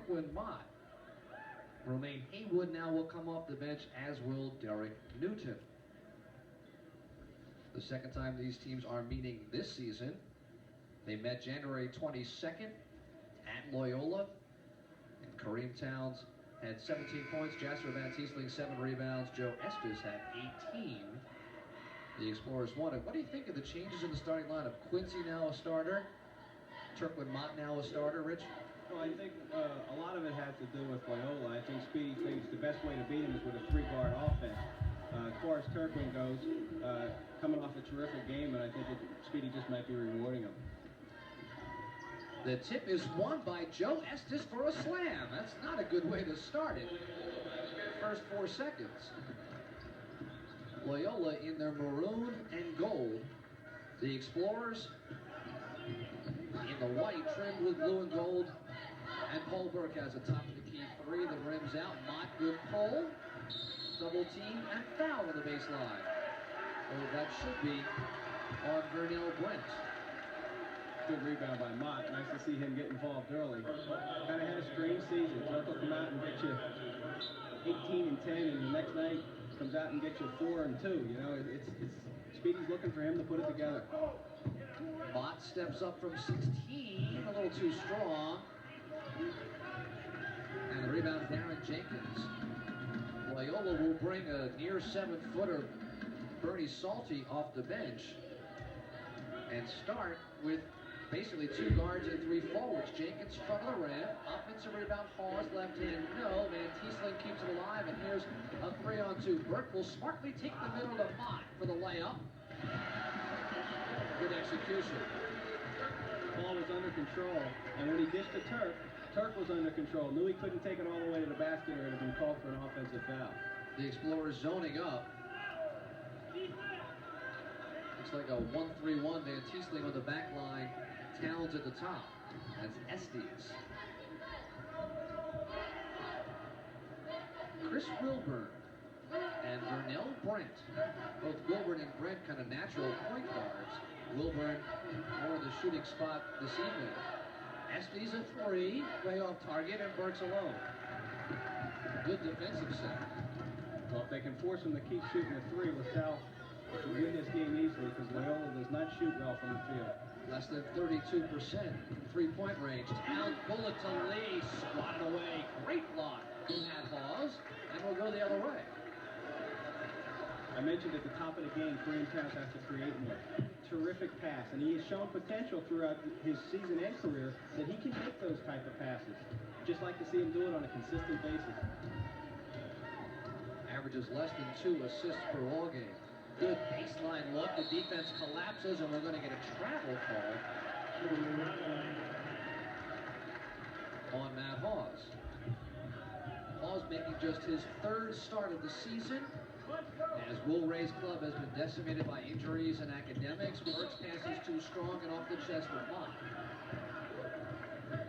Turquin Mott. Romaine Haywood now will come off the bench, as will Derek Newton. The second time these teams are meeting this season. They met January 22nd at Loyola. And Kareem Towns had 17 points, Jasper Van Tiesling 7 rebounds, Joe Estes had 18. The Explorers won it. What do you think of the changes in the starting lineup? Quincy now a starter, Turquin Mott now a starter, Rich? Well, I think a lot of it has to do with Loyola. I think Speedy thinks the best way to beat him is with a 3-guard offense. As far as Turquin goes, coming off a terrific game, and I think Speedy just might be rewarding him. The tip is won by Joe Estes for a slam. That's not a good way to start it. First 4 seconds. Loyola in their maroon and gold. The Explorers in the white, trimmed with blue and gold. And Paul Burke has a top of the key 3. The rim's out. Mott, good pull. Double team and foul on the baseline. Oh, that should be on Vernell Brent. Good rebound by Mott. Nice to see him get involved early. Kind of had a strange season. Turk will come out and get you 18 and 10, and the next night comes out and gets you 4 and 2. You know, it's Speedy's looking for him to put it together. Mott steps up from 16, a little too strong. And the rebound, Darren Jenkins. Loyola will bring a near 7-footer, Bernie Salty, off the bench and start with basically 2 guards and 3 forwards. Jenkins front of the rim. Offensive rebound, Hawes, left hand, no. Van Tiesling keeps it alive, and here's a 3-on-2. Burke will smartly take the middle to Mott for the layup. Good execution. Ball was under control, and when he dished to Turk, Turk was under control. Knew he couldn't take it all the way to the basket, or it would have been called for an offensive foul. The Explorers zoning up. Looks like a 1-3-1. Van Tiesling on the back line. Towns at the top. That's Estes. Chris Wilburn and Vernell Brent. Both Wilburn and Brent kind of natural point guards. Wilburn more in the shooting spot this evening. Estes a 3, way off target, and Burke's alone. Good defensive set. Well, if they can force him to keep shooting a 3, LaSalle should win this game easily, because Loyola does not shoot well from the field. Less than 32% three-point range. Towns, bullet to Lee, swatted away. Great block from Matt Hawes, and we'll go the other way. I mentioned at the top of the game, Kareem Towns has to create more. Terrific pass, and he has shown potential throughout his season and career that he can make those type of passes. Just like to see him do it on a consistent basis. Averages less than 2 assists per ball game. Good baseline look. The defense collapses, and we're going to get a travel call on Matt Hawes. Hawes making just his 3rd start of the season, as Will Ray's club has been decimated by injuries and academics. Burke's pass is too strong and off the chest of Mott.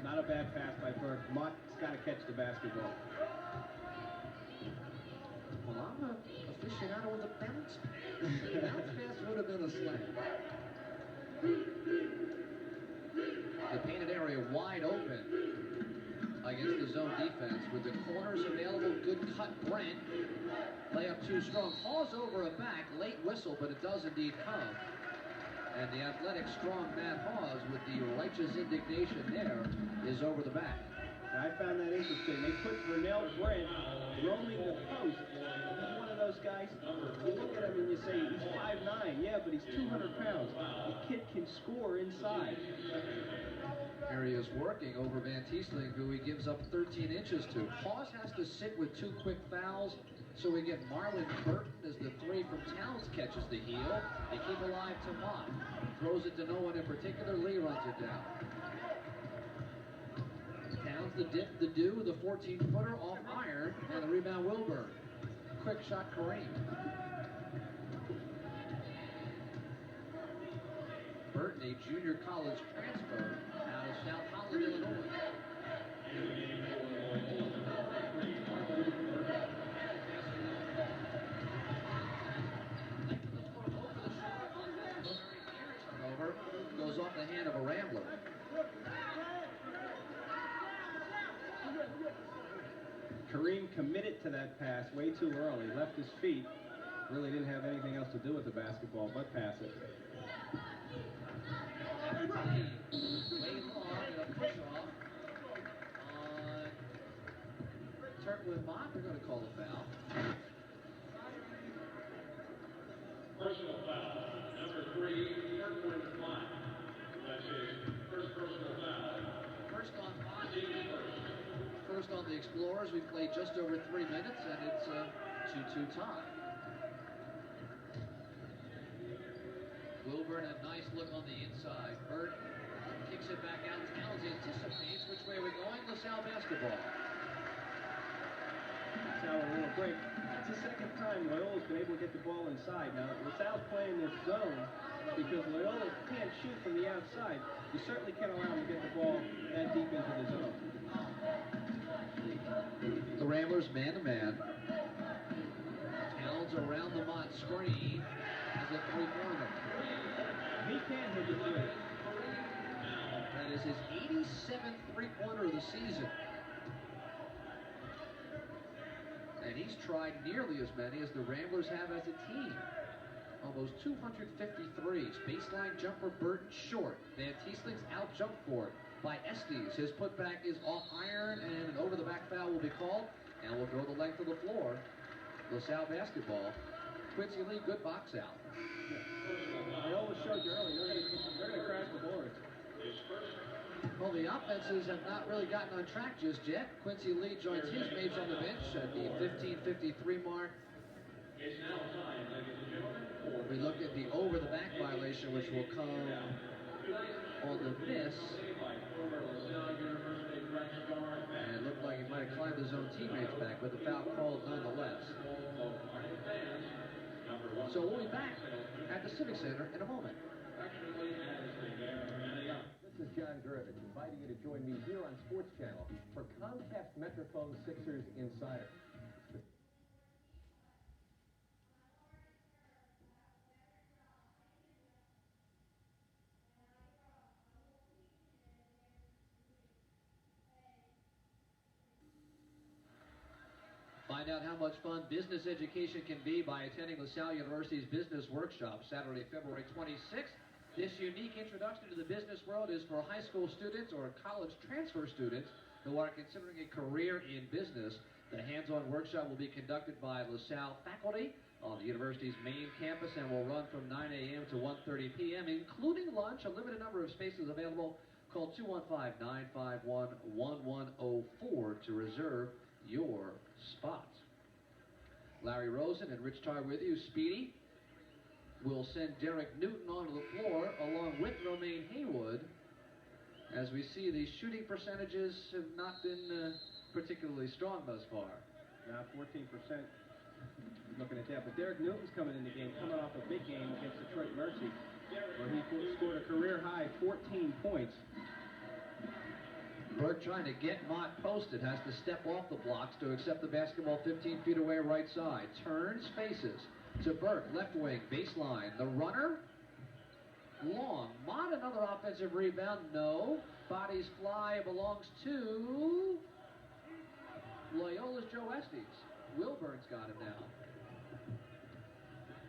Not a bad pass by Burke. Mott's got to catch the basketball. Well, I'm a aficionado with a bounce. The bounce pass would have been a slam. The painted area wide open against the zone defense with the corners available. Good cut, Brent. Layup too strong. Hawes over a back. Late whistle, but it does indeed come. And the athletic, strong Matt Hawes, with the righteous indignation there, is over the back. I found that interesting. They put Vernell Brent roaming the post. He's one of those guys, you look at him and you say, he's 5'9". Yeah, but he's 200 pounds. The kid can score inside. Here he is working over Van Tiesling, who he gives up 13 inches to. Hawes has to sit with 2 quick fouls, so we get Marlon Burton as the 3 from Towns catches the heel. They keep alive to Mott. Throws it to no one in particular. Lee runs it down. Towns the dip, the do, the 14-footer off iron, and the rebound Wilburn. Quick shot Kareem. Burton, a junior college transfer out of South Holland, Illinois. Turnover goes off the hand of a Rambler. Kareem committed to that pass way too early, left his feet, really didn't have anything else to do with the basketball but pass it. Way long and a push off on Turkwood Mott. They're going to call the foul. Personal foul, number 3, Turkwood Mott. That's his first personal foul. First on Mott. First on the Explorers. We've played just over 3 minutes, and it's a 2-2 tie. Wilburn, a nice look on the inside. Burt kicks it back out. Towns anticipates which way we're going. LaSalle basketball. LaSalle a little break. It's the second time Loyola's been able to get the ball inside. Now, LaSalle's playing this zone because Loyola can't shoot from the outside. You certainly can't allow them to get the ball that deep into the zone. The Ramblers man-to-man. Towns around the Mott screen as a three-pointer. He can hit the three. That is his 87th three-pointer of the season. And he's tried nearly as many as the Ramblers have as a team. Almost 253s. Baseline jumper, Burton short. Van Tiesling's out jump court by Estes. His putback is off iron, and an over-the-back foul will be called, and will go the length of the floor. LaSalle basketball. Quincy Lee, good box out. Loyola showed you earlier, they're going to crash the boards. Well, the offenses have not really gotten on track just yet. Quincy Lee joins his mates on the bench at the 15:53 mark. We look at the over-the-back violation, which will come on the miss. And it looked like he might have climbed his own teammates back, but the foul called nonetheless. So we'll be back at the Civic Center in a moment. This is John Gurevich inviting you to join me here on Sports Channel for Comcast Metrophone Sixers Insider. Find out how much fun business education can be by attending LaSalle University's Business Workshop, Saturday, February 26th. This unique introduction to the business world is for high school students or college transfer students who are considering a career in business. The hands-on workshop will be conducted by LaSalle faculty on the university's main campus and will run from 9 a.m. to 1:30 p.m., including lunch. A limited number of spaces available. Call 215-951-1104 to reserve your spot. Larry Rosen and Rich Tarr with you. Speedy will send Derek Newton onto the floor along with Romaine Haywood. As we see, the shooting percentages have not been particularly strong thus far. Now 14% looking at that. But Derek Newton's coming in the game, coming off a big game against Detroit Mercy, where he scored a career-high 14 points. Burke trying to get Mott posted, has to step off the blocks to accept the basketball 15 feet away right side. Turns, faces to Burke, left wing, baseline. The runner, long. Mott, another offensive rebound, no. Bodies fly, belongs to Loyola's Joe Estes. Wilburn's got him now.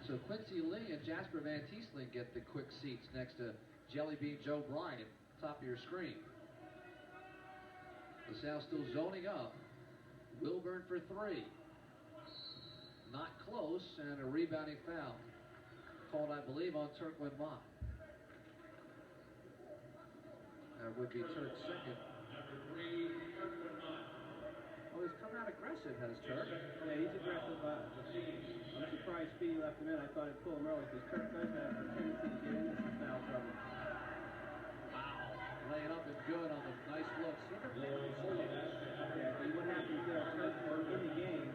So Quincy Lee and Jasper Van Tiesling get the quick seats next to Jelly Bean Joe Bryant, top of your screen. LaSalle still zoning up. Wilburn for three. Not close, and a rebounding foul. Called, I believe, on Turkwood Mott. That would be Turk's second. Oh, he's come out aggressive, has Turk. Yeah, he's aggressive. I'm surprised Speedy left him in. I thought he'd pull him early because Turk does have a tendency to get into some foul trouble. Wow. Laying up and good on the nice looks. Yeah, see what happens there. Turk in the game,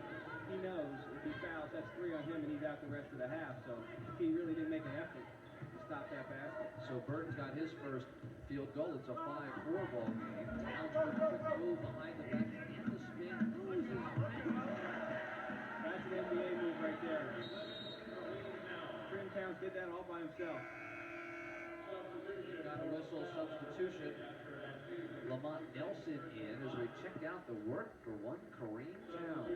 he knows if he fouls, that's three on him and he's out the rest of the half. So he really didn't make an effort to stop that basket. So Burton's got his first field goal. It's a 5-4 ball game. Now Turk quick move behind the back and the spin. Loses. That's an NBA move right there. Trim Towns did that all by himself. Got a whistle substitution. Lamont Nelson in as we checked out the work for one Kareem Towns.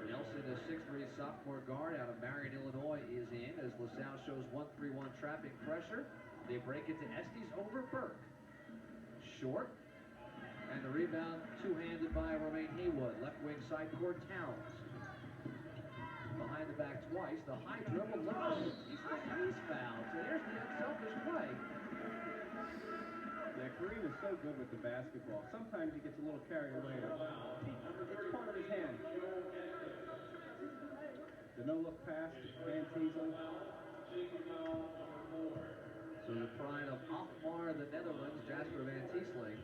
Nelson, a 6'3" sophomore guard out of Marion, Illinois, is in as LaSalle shows 1-3-1 trapping pressure. They break it to Estes over Burke. Short. And the rebound two-handed by Romaine Haywood. Left wing side court Towns. Behind the back twice. The high dribble. Look at him. He's fouled. So there's the unselfish play. Yeah, Kareem is so good with the basketball. Sometimes he gets a little carried away. It's part of his hand. The no-look pass to Van Teasel. So the pride of Alkmaar, the Netherlands, Jasper Van Tiesling,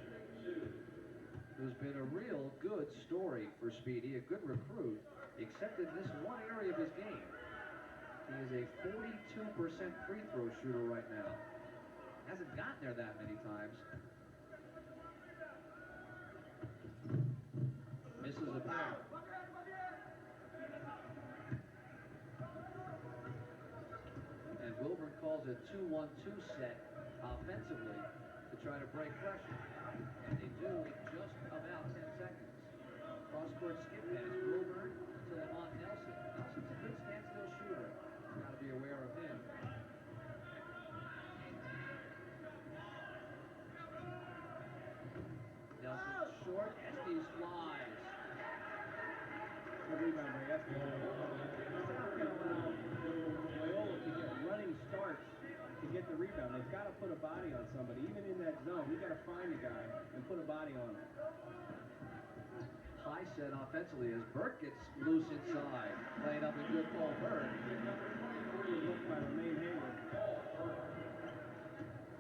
who's been a real good story for Speedy, a good recruit, except in this one area of his game. He is a 42% free throw shooter right now. Hasn't gotten there that many times. Misses a pair. And Wilburn calls a 2-1-2 set offensively to try to break pressure. And they do in just about 10 seconds. Cross-court skip pass, Wilburn to Lamont Nelson. Nelson's a good standstill shooter. Got to be aware of him. Nelson short, Estes flies. The rebound by Estes. Loyola to get running starts to get the rebound. They've got to put a body on somebody. Even in that zone, you got to find a guy and put a body on him. High set offensively as Burke gets loose inside. Playing up a good Paul Burke. Good look by Romaine Haywood.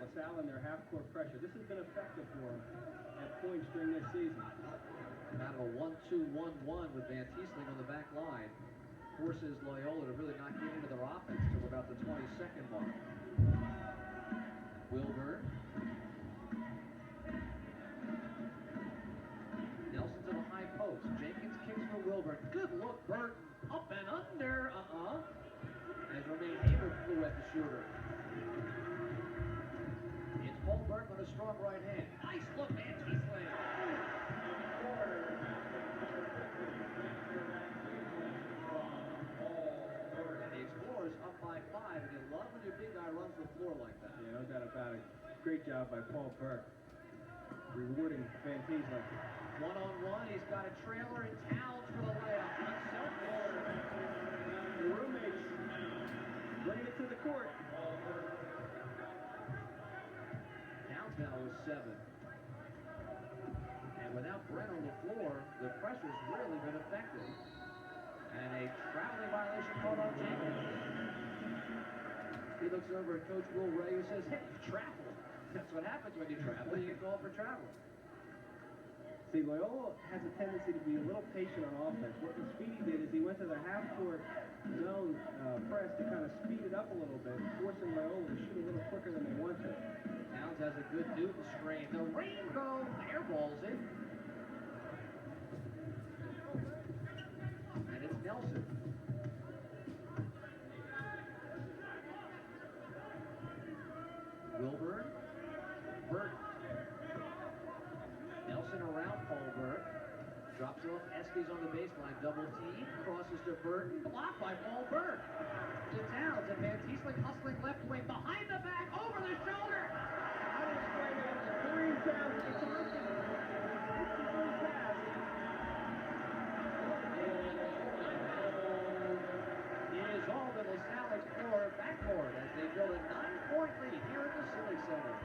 LaSalle in their half-court pressure. This has been effective for them at points during this season. Out of a 1-2-1-1 with Van Tiesling on the back line. Forces Loyola to really not get into their offense until about the 22nd mark. Wilburn. Nelson to the high post. Jenkins kicks for Wilburn. Good look, Burke. Up and under. As Romaine Haywood flew at the shooter. It's Paul Burke on a strong right hand. Nice look, Van Tiesling. And the Explorers up by 5, and you love when your big guy runs the floor like that. Yeah, no doubt about it. Great job by Paul Burke. Rewarding Van Tiesling. One-on-one, he's got a trailer and Towns for the layup. Unselfish. The roommates bringing it to the court. Towns now with 7. And without Brent on the floor, the pressure's really been effective. And a traveling violation called on Jenkins. He looks over at Coach Will Ray, who says, hey, you traveled. That's what happens when you travel. You get called for traveling. See, Loyola has a tendency to be a little patient on offense. What Speedy did is he went to the half-court zone press to kind of speed it up a little bit, forcing Loyola to shoot a little quicker than they want to. Towns has a good Newton screen. The rainbow airballs it. And it's Nelson. Wilburn. Burke. Nelson around Paul Burke. Drops it off Estes on the baseline. Double team. Crosses to Burton. Blocked by Paul Burke. To Towns. And Van Tiesling hustling left wing. Behind the back. Over the shoulder. Kareem Towns with a terrific pass. It is all the LaSalle Explorer backcourt as they build a 9-point lead here at the Civic Center.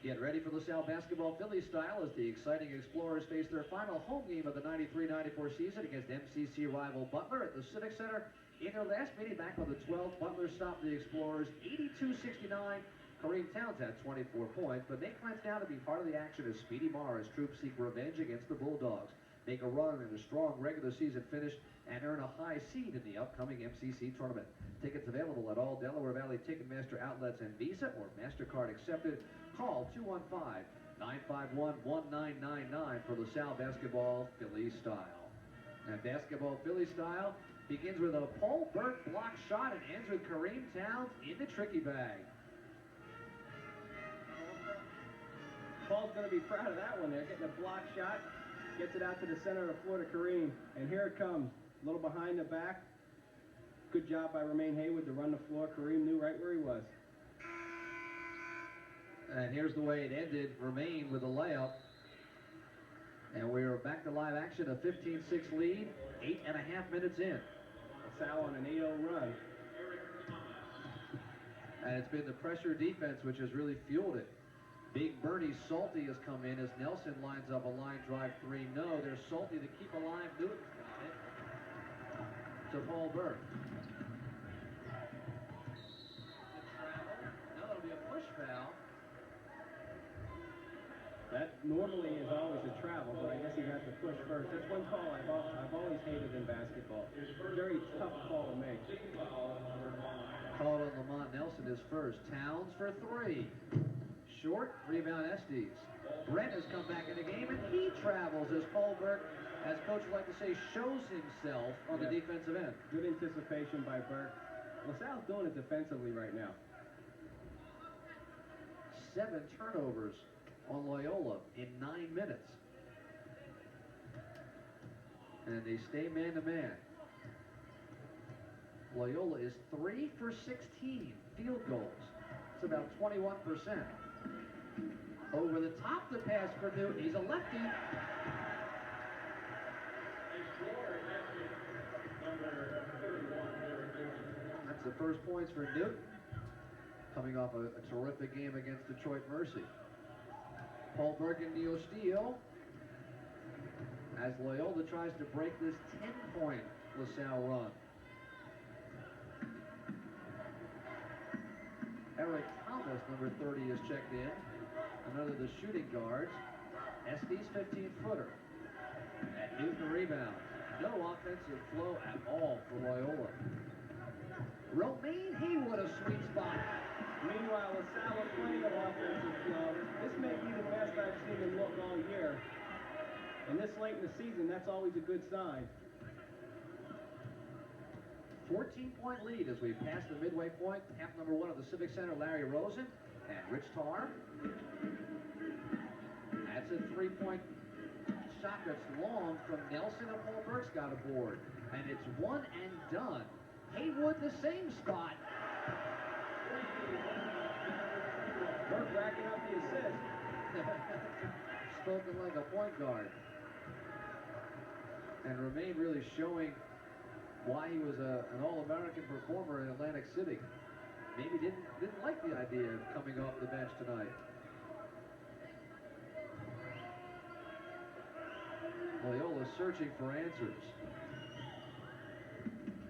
Get ready for LaSalle basketball Philly style as the exciting Explorers face their final home game of the 93-94 season against MCC rival Butler at the Civic Center In their last meeting back on the 12th, Butler stopped the Explorers 82-69. Kareem Towns had 24 points, but they clenched down to be part of the action as Speedy Morris troops seek revenge against the Bulldogs, make a run in a strong regular season finish, and earn a high seed in the upcoming MCC tournament. Tickets available at all Delaware Valley Ticketmaster outlets and Visa or MasterCard accepted. Call 215-951-1999 for LaSalle basketball Philly style. And basketball Philly style begins with a Paul Burke block shot and ends with Kareem Towns in the tricky bag. Paul's going to be proud of that one there, getting a block shot, gets it out to the center of the floor to Kareem, and here it comes, a little behind the back. Good job by Romaine Haywood to run the floor. Kareem knew right where he was. And here's the way it ended. Romaine with a layup. And we are back to live action, a 15-6 lead, 8.5 minutes in. Salle on an 8-0 run. And it's been the pressure defense which has really fueled it. Big Bernie Salty has come in as Nelson lines up a line drive three. No, there's Salty to keep alive. Newton's got it. To Paul Burke. Now that'll be a push foul. That normally is always a travel, but I guess he has to push first. That's one call I've always hated in basketball. Very tough call to make. Called on Lamont Nelson is first. Towns for three. Short, rebound Estes. Brent has come back in the game, and he travels as Paul Burke, as coach would like to say, shows himself on the defensive end. Good anticipation by Burke. LaSalle's doing it defensively right now. 7 turnovers on Loyola in 9 minutes. And they stay man-to-man. Loyola is 3 for 16 field goals. It's about 21%. Over the top, the pass for Newton. He's a lefty. That's the first points for Newton, coming off a terrific game against Detroit Mercy. Paul Burke and Neil Steele as Loyola tries to break this 10-point LaSalle run. Eric Thomas, number 30, is checked in. Another of the shooting guards. Estes 15-footer. And Newton rebound. No offensive flow at all for Loyola. Romaine Haywood, a sweet spot. Meanwhile, LaSalle with plenty of offensive flow. This may be the best I've seen him look all year. And this late in the season, that's always a good sign. 14-point lead as we pass the midway point. Half number 1 of the Civic Center, Larry Rosen and Rich Tarr. That's a 3-point shot that's long from Nelson, and Paul Burke's got a board. And it's one and done. Haywood, the same spot. Burke racking up the assist. Spoken like a point guard. And Romaine really showing why he was an All-American performer in Atlantic City. Maybe didn't like the idea of coming off the bench tonight. Loyola searching for answers.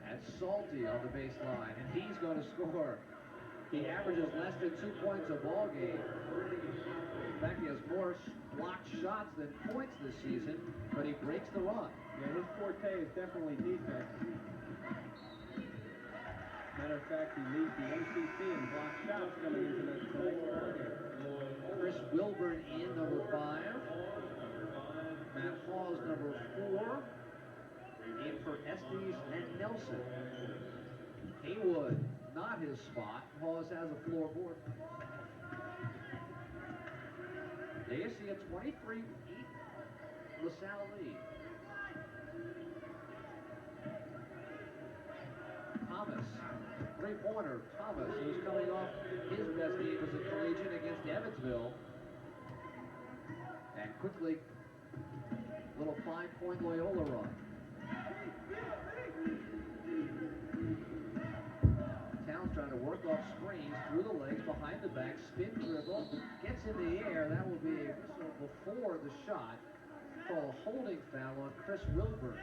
That's Salty on the baseline, and he's going to score. He averages less than 2 points a ball game. In fact, he has more blocked shots than points this season, but he breaks the run. Yeah, his forte is definitely defense. Matter of fact, he leads the MCC in blocked shots coming into the next ball game. Chris Wilburn in, number 5. Matt Hawes, number 4. In for Estes and Nelson. Haywood, not his spot. Hawes has a floorboard. They see a 23-8 LaSalle lead. Thomas, three-pointer. Thomas, who's coming off his best game as a collegiate against Evansville. And quickly, little 5-point Loyola run. Towns trying to work off screens through the legs, behind the back, spin dribble, gets in the air. That will be a whistle before the shot. Call a holding foul on Chris Wilburn.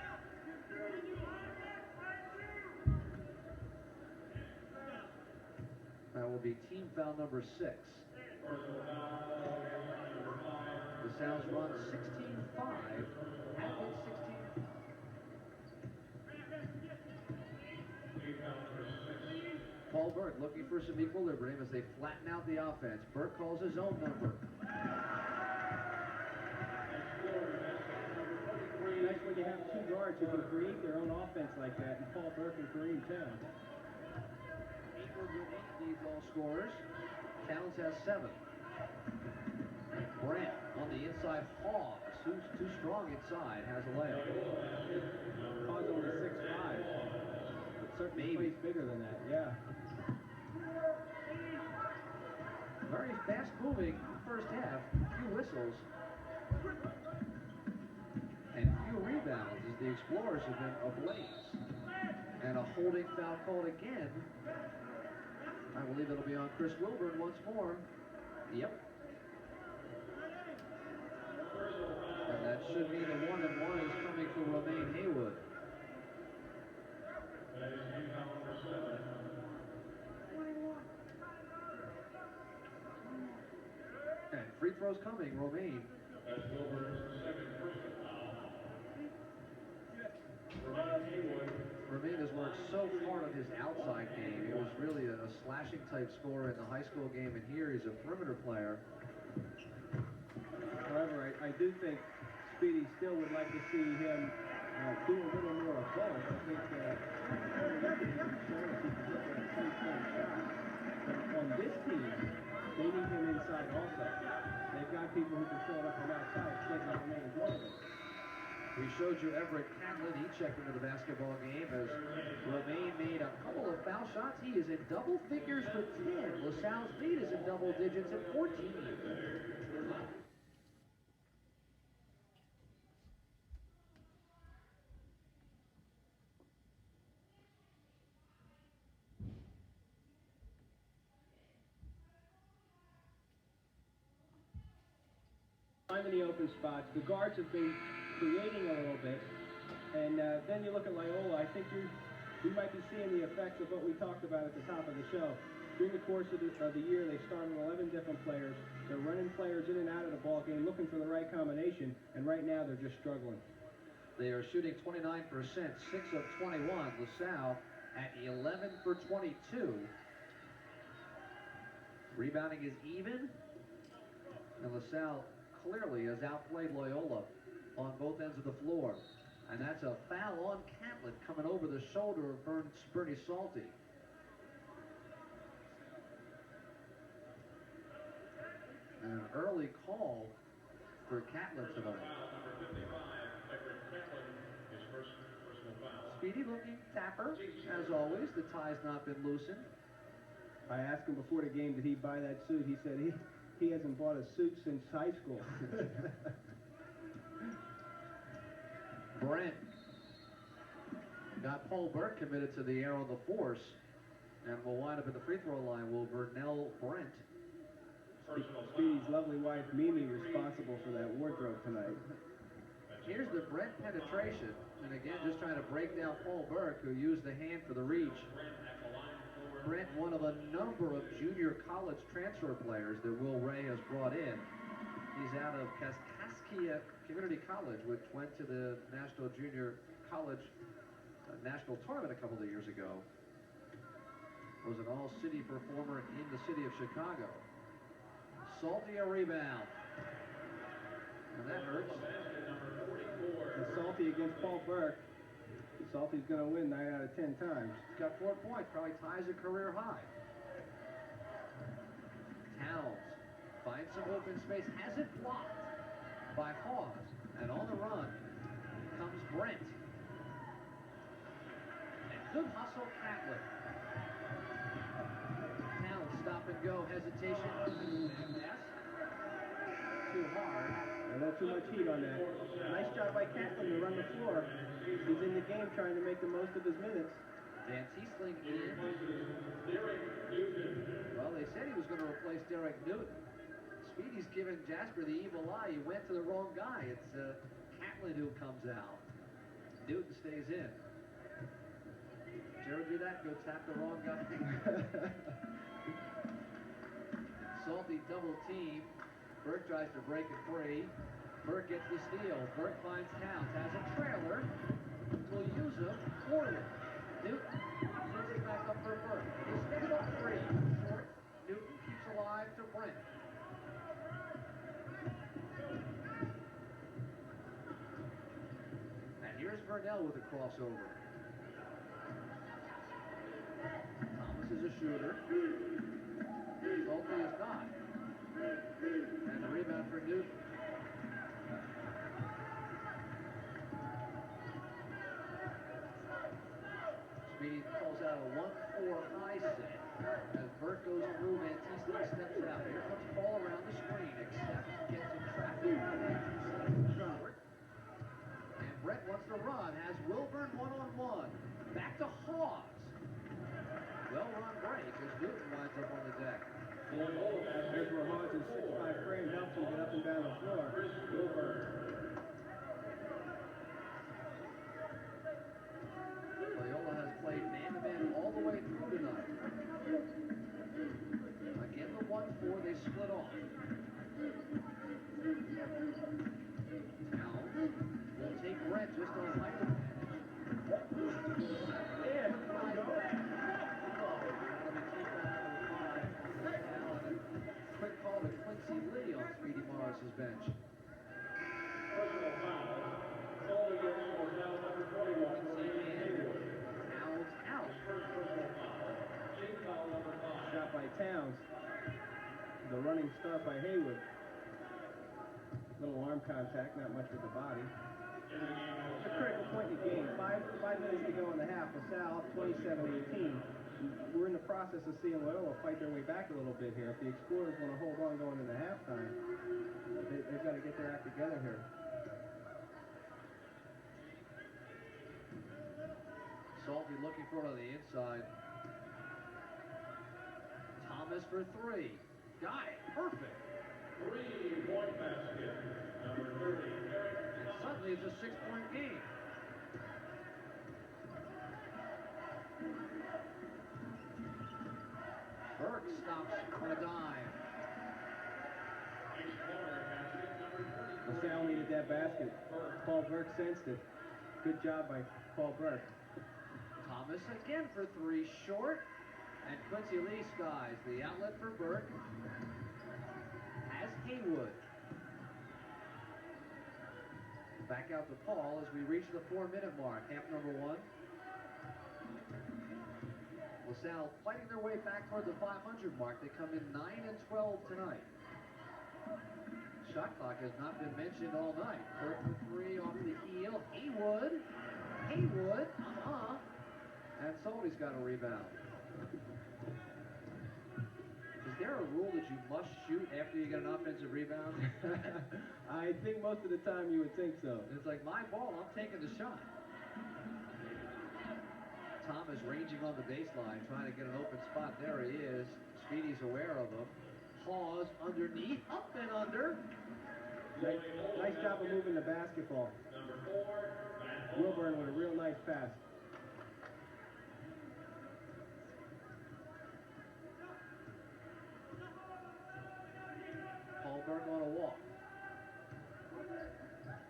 will be team foul number 6. LaSalle's run 16-5 had been 16. Paul Burke looking for some equilibrium as they flatten out the offense. Burke calls his own number. That's when you have two guards who can create their own offense like that, and Paul Burke and Kareem too. Needs all scorers. Towns has 7. Brant on the inside. Hawes, who's too strong inside, has a layup. Hawes only 6'5", but certainly plays bigger than that. Yeah. Very fast-moving first half. Few whistles and few rebounds as the Explorers have been ablaze. And a holding foul called again. I believe it'll be on Chris Wilburn once more. Yep. And that should mean the 1-and-1 is coming for Romaine Haywood. And free throws coming, Romaine. Romaine has worked so hard on his outside game. He was really a slashing type scorer in the high school game, and here he's a perimeter player. However, I do think Speedy still would like to see him do a little more of both. I think he can get that 3-point shot. But on this team, they need him inside also. They've got people who can fill it up from outside. Certainly Romaine's one of them. We showed you Everett Catlin. He checked into the basketball game as Romaine made a couple of foul shots. He is in double figures for 10. LaSalle's lead is in double digits at 14. Finding the open spots. The guards have been creating a little bit, and then you look at Loyola. I think we might be seeing the effects of what we talked about at the top of the show. During the course of the year, they started 11 different players. They're running players in and out of the ball game, looking for the right combination, and right now they're just struggling. They are shooting 29%, 6 of 21. LaSalle at 11 for 22. Rebounding is even, and LaSalle clearly has outplayed Loyola on both ends of the floor. And that's a foul on Catlin coming over the shoulder of Bernie Salty. And an early call for Catlin tonight. Speedy looking dapper, as always. The tie's not been loosened. I asked him before the game, did he buy that suit? He said he hasn't bought a suit since high school. Brent got Paul Burke committed to the air on the force and will wind up at the free throw line. Will Vernell Brent. Speedy's lovely wife, Mimi, responsible for that wardrobe tonight. Here's the Brent penetration. And again, just trying to break down Paul Burke, who used the hand for the reach. Brent, one of a number of junior college transfer players that Will Ray has brought in. He's out of Kaskaskia Community College, which went to the National Junior College National Tournament a couple of years ago. Was an all-city performer in the city of Chicago. Salty a rebound. And that hurts. And Salty against Paul Burke. Salty's going to win 9 out of 10 times. He's got 4 points, probably ties a career high. Towns finds some open space, has it blocked by Hawes. And on the run comes Brent. And good hustle, Catlin. Towns stop and go, hesitation. Yes. Too hard. A little too much heat on that. Nice job by Catlin to run the floor. He's in the game trying to make the most of his minutes. Dan Teesling in. Well, they said he was going to replace Derek Newton. Speedy's giving Jasper the evil eye. He went to the wrong guy. It's Catlin who comes out. Newton stays in. Did you ever do that? Go tap the wrong guy? Salty double team. Burke tries to break it free. Burke gets the steal. Burke finds Towns, has a trailer. Will use him forward. Newton sends it back up for Burke. He steps up free. Short. Newton keeps alive to Brent. And here's Vernell with a crossover. Thomas is a shooter. Salty is not. And the rebound for Newton. Speedy calls out a 1-4 high set. As Burke goes through, Mantista steps out. Here comes Paul around the screen. Accepts, gets in traffic. Short. And Brett wants to run. Has Wilburn one-on-one. Back to Hawes. Well-run break as Newton winds up on the deck. There's where Hawes' 6'5" frame helps him get up and down the floor. Loyola has played man-to-man all the way through tonight. Again, the 1-4, they split off. Towns will take Brent just on height advantage. Quick call to Quincy Lee on Speedy Morris's bench. Personal foul. Calling against Moselle number 21. Towns out. First personal foul. Team foul number 5. Shot by Towns. The running start by Haywood. Little arm contact, not much with the body. It's a critical point in the game. Five minutes to go in the half. LaSalle up 27-18. We're in the process of seeing Loyola fight their way back a little bit here. If the Explorers want to hold on going into halftime, they've got to get their act together here. Salty looking for it on the inside. Thomas for three. Got it. Perfect. 3-point basket. Number 30. And suddenly it's a 6-point game. Burke stops on a dime. LaSalle needed that basket. Paul Burke sensed it. Good job by Paul Burke. Thomas again for three, short. And Quincy Lee skies the outlet for Burke. Has Haywood. Back out to Paul as we reach the 4-minute mark. Half number one. LaSalle fighting their way back toward the 500 mark. They come in 9-12 tonight. Shot clock has not been mentioned all night. Burke for three off the heel. Haywood. And Salty's got a rebound. Is there a rule that you must shoot after you get an offensive rebound? I think most of the time you would think so. It's like, my ball, I'm taking the shot. Thomas ranging on the baseline, trying to get an open spot. There he is. Speedy's aware of him. Hawes underneath, up and under. Nice job of moving the basketball. Wilburn with a real nice pass. Paul Burke on a walk.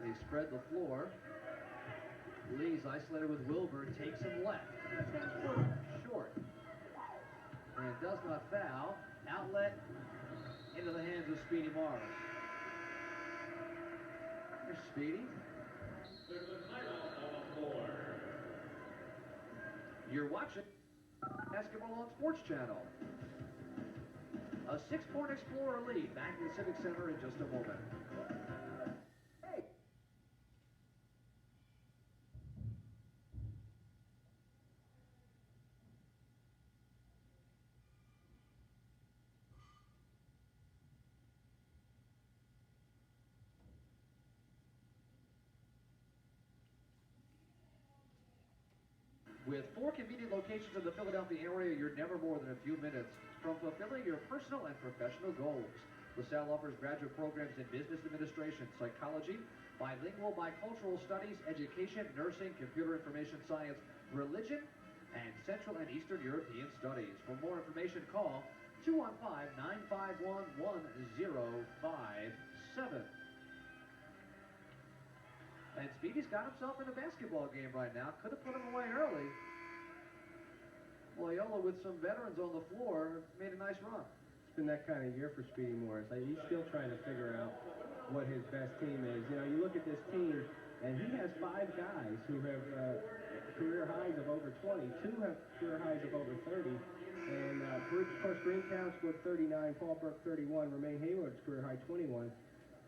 They spread the floor. Lee's isolated with Wilburn, takes him left. 10-foot short. And does not foul. Outlet into the hands of Speedy Morris. Here's Speedy. There's a timeout on the floor. You're watching basketball on Sports Channel. A 6-point Explorer lead back in the Civic Center in just a moment. With 4 convenient locations in the Philadelphia area, you're never more than a few minutes from fulfilling your personal and professional goals. LaSalle offers graduate programs in business administration, psychology, bilingual bicultural studies, education, nursing, computer information science, religion, and Central and Eastern European studies. For more information, call 215-951-1057. And Speedy's got himself in a basketball game right now. Could have put him away early. Loyola, with some veterans on the floor, made a nice run. It's been that kind of year for Speedy Morris. He's still trying to figure out what his best team is. You know, you look at this team, and he has 5 guys who have career highs of over 20. 2 have career highs of over 30. And, of course, Greentown scored 39, Paul Burke 31, Romaine Hayward's career high 21.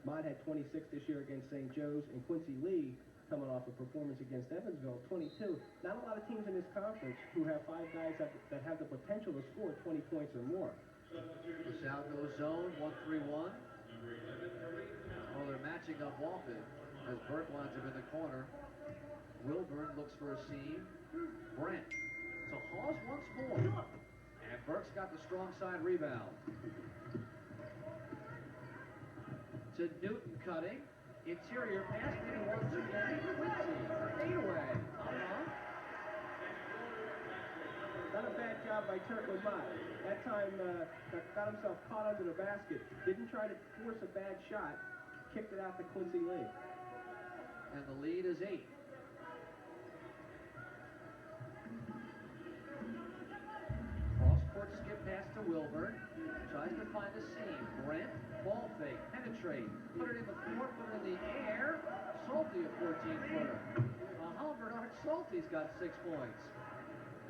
Mott had 26 this year against St. Joe's, and Quincy Lee, coming off a performance against Evansville, 22. Not a lot of teams in this conference who have 5 guys that have the potential to score 20 points or more. Salle goes zone, 1-3-1. Oh, they're matching up often as Burke lines him in the corner. Wilburn looks for a seam. Brent to Hawes once more. And Burke's got the strong side rebound. To Newton cutting. Interior pass, maybe once again. Quincy, 8 away. Not a bad job by Turkle Mott. That time, got himself caught under the basket. Didn't try to force a bad shot. Kicked it out to Quincy Lee. And the lead is 8. Cross-court skip pass to Wilburn. Tries to find a seam. Brent, ball fake, penetrate. Put it in the floor, put it in the air. Salty, a 14-footer. Bernard Salty's got 6 points.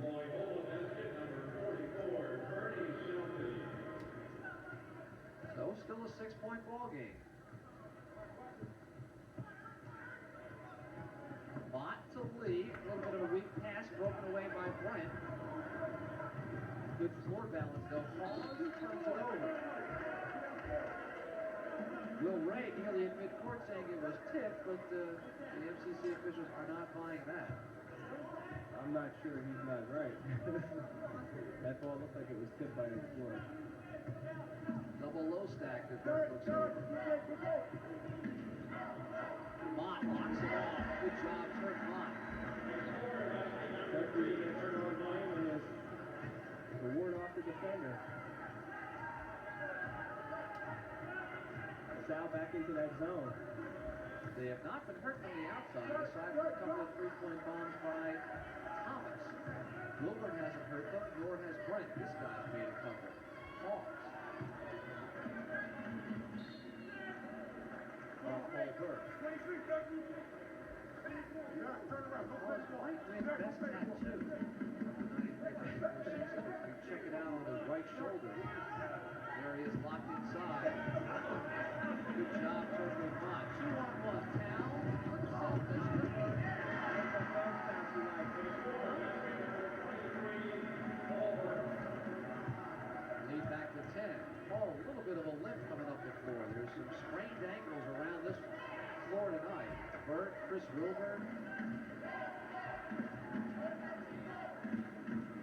Loyola basket number 44, Bernie Shelby. So still a 6-point ball game. Mott to Lee, a little bit of a weak pass broken away by Brent. Good floor balance though. Hawes turns it over. Will Ray nearly at midcourt saying it was tipped, but the MCC officials are not buying that. I'm not sure he's not right. That ball looked like it was tipped by the floor. Double low stack that Burke looks over. Mott locks it off. Good job, Turk Mott. Referee gets hurt on game and is the ward off the defender. Salle back into that zone. They have not been hurt from the outside, aside from a couple of 3-point bombs by Thomas. Wilburn hasn't hurt them, nor has Brent. This guy's made a couple. Hawes. Paul Burke. Hawes might win best tattoo. Check it out on his right shoulder. There he is locked inside. Good job, Turkle Mott. 2-on-1. Town. Unselfish. Lead back to 10. Oh, a little bit of a limp coming up the floor. There's some sprained ankles around this floor tonight. Burt, Chris Wilburn.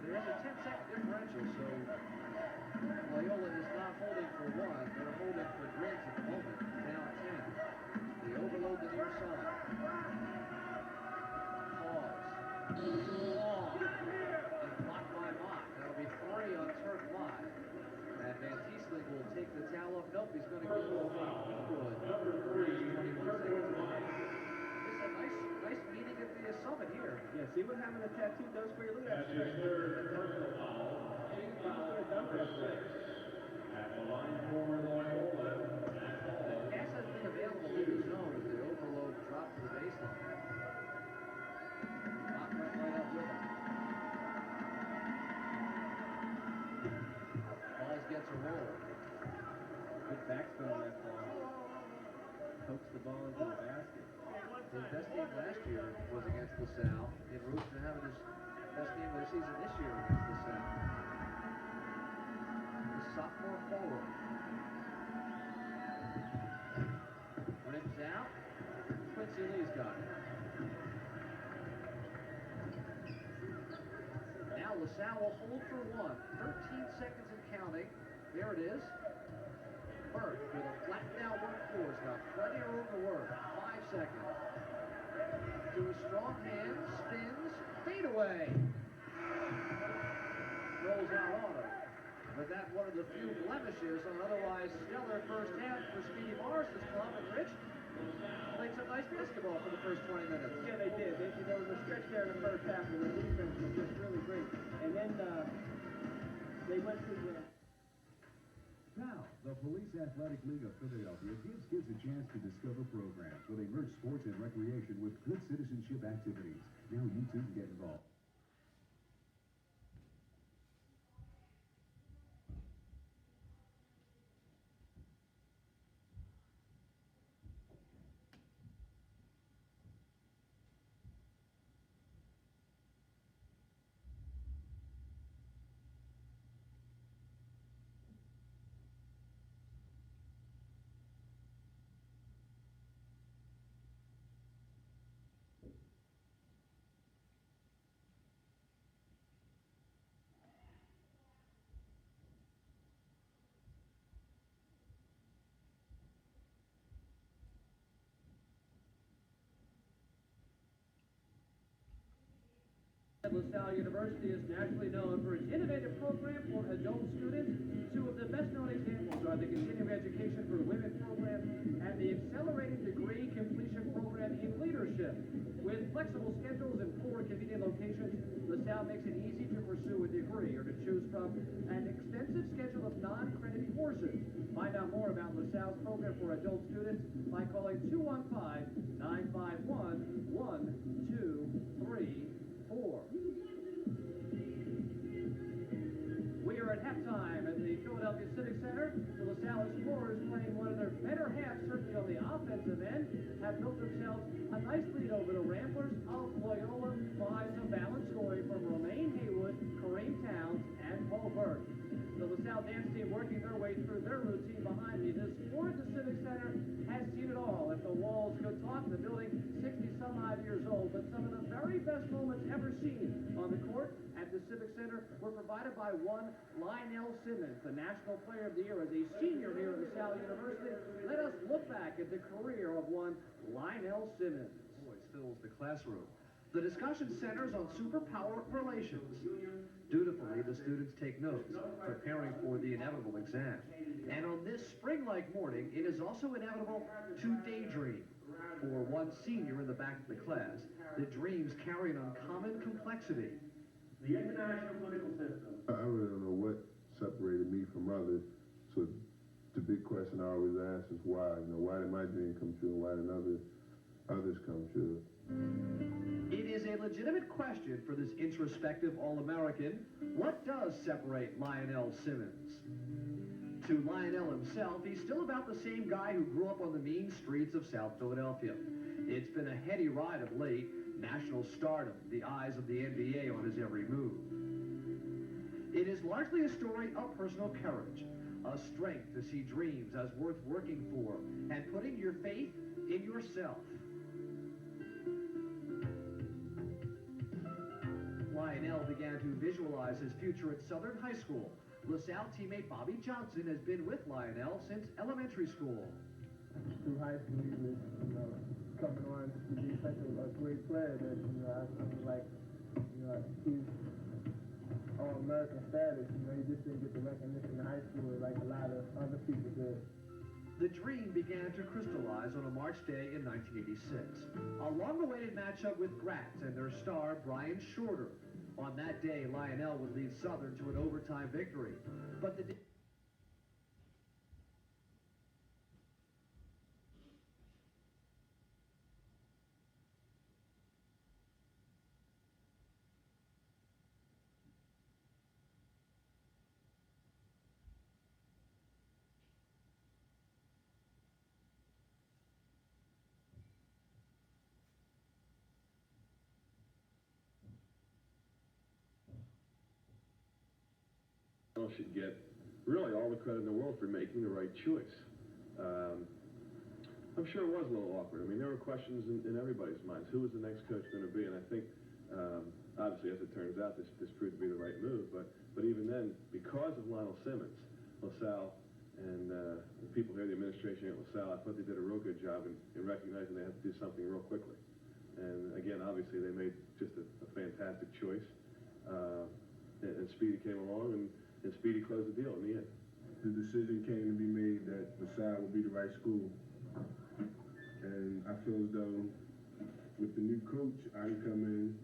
There's a 10-second differential, so Loyola is not holding for 1. They're holding for Griggs at the moment. Down 10. They overload the near side. Pause. Long. And blocked by Mott. That'll be 3 on Turk Mott. And Van Tiesling will take the towel off. Nope, he's going to go for good. Number 3, 21 seconds. It's a nice meeting at the summit here. Yeah, see what having a tattoo does for your look at that's his third personal foul. At the line for Loyola. The pass has been available in the zone as the overload dropped to the baseline. Mott went right up with him. Balls gets a roll. Good backspin on that ball. Coax the ball into the basket. His best game last year was against LaSalle. En route to having his best game of the season this year against LaSalle. The sophomore forward. Rims out. Quincy Lee's got it. Now LaSalle will hold for 1. 13 seconds and counting. There it is. Burke with a flattened out 1-4. He's got plenty of room to work. 5 seconds. To a strong hand, spins, fade away. Rolls out on him. but that one of the few blemishes on an otherwise stellar first half for Speedy Morris's club. And Rich played some nice basketball for the first 20 minutes. Yeah, they did. There was a stretch there in the first half where the defense was just really great. And then they went to the... Now, the Police Athletic League of Philadelphia gives kids a chance to discover programs where they merge sports and recreation with good citizenship activities. Now you too can get involved. LaSalle University is nationally known for its innovative program for adult students. Two of the best-known examples are the Continuing Education for Women program and the Accelerated Degree Completion program in Leadership. With flexible schedules and 4 convenient locations, LaSalle makes it easy to pursue a degree or to choose from an extensive schedule of non-credit courses. Find out more about LaSalle's program for adult students by calling 215-951-1234. We are at halftime at the Philadelphia Civic Center. The LaSalle Explorers, playing one of their better halves, certainly on the offensive end, have built themselves a nice lead over the Ramblers of Loyola by some balanced scoring from Romaine, Kareem and Paul Burke. The LaSalle dance team working their way through their routine behind me. This floor at the Civic Center has seen it all. If the walls could talk, the building 60-some-odd years old, but some of the very best moments ever seen on the court at the Civic Center were provided by one Lionel Simmons, the National Player of the Year as a senior here at Salle University. Let us look back at the career of one Lionel Simmons. Boys fills the classroom. The discussion centers on superpower relations. Dutifully, the students take notes, preparing for the inevitable exam. And on this spring-like morning, it is also inevitable to daydream. For one senior in the back of the class, the dreams carry an uncommon complexity. The international political system. I really don't know what separated me from others. So the big question I always ask is why. Why did my dream come true and why did others come true? It is a legitimate question for this introspective All-American. What does separate Lionel Simmons? To Lionel himself, he's still about the same guy who grew up on the mean streets of South Philadelphia. It's been a heady ride of late, national stardom, the eyes of the NBA on his every move. It is largely a story of personal courage, a strength to see dreams as worth working for, and putting your faith in yourself. Lionel began to visualize his future at Southern High School. LaSalle teammate Bobby Johnson has been with Lionel since elementary school. Through high school, he was, coming on to be such a great player that, I was like, he's all-American status. He just didn't get the recognition in high school like a lot of other people did. The dream began to crystallize on a March day in 1986. A long-awaited matchup with Gratz and their star, Brian Shorter. On that day, Lionel would lead Southern to an overtime victory. But the should get really all the credit in the world for making the right choice. I'm sure it was a little awkward. There were questions in everybody's minds. Who was the next coach going to be? And I think, obviously, as it turns out, this proved to be the right move. But even then, because of Lionel Simmons, LaSalle and the people here, the administration at LaSalle, I thought they did a real good job in recognizing they had to do something real quickly. And again, obviously, they made just a fantastic choice. And Speedy came along, and Speedy closed the deal in the end. The decision came to be made that Salle would be the right school. And I feel as though with the new coach, I can come in,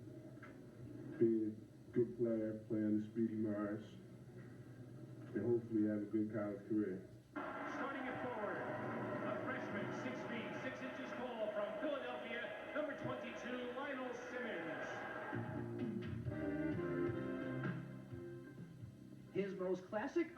be a good player, play under Speedy Morris, and hopefully have a good college career. Starting it forward, a freshman, 6 feet, 6 inches tall from Philadelphia, number 22, Lionel Simmons. His most classic...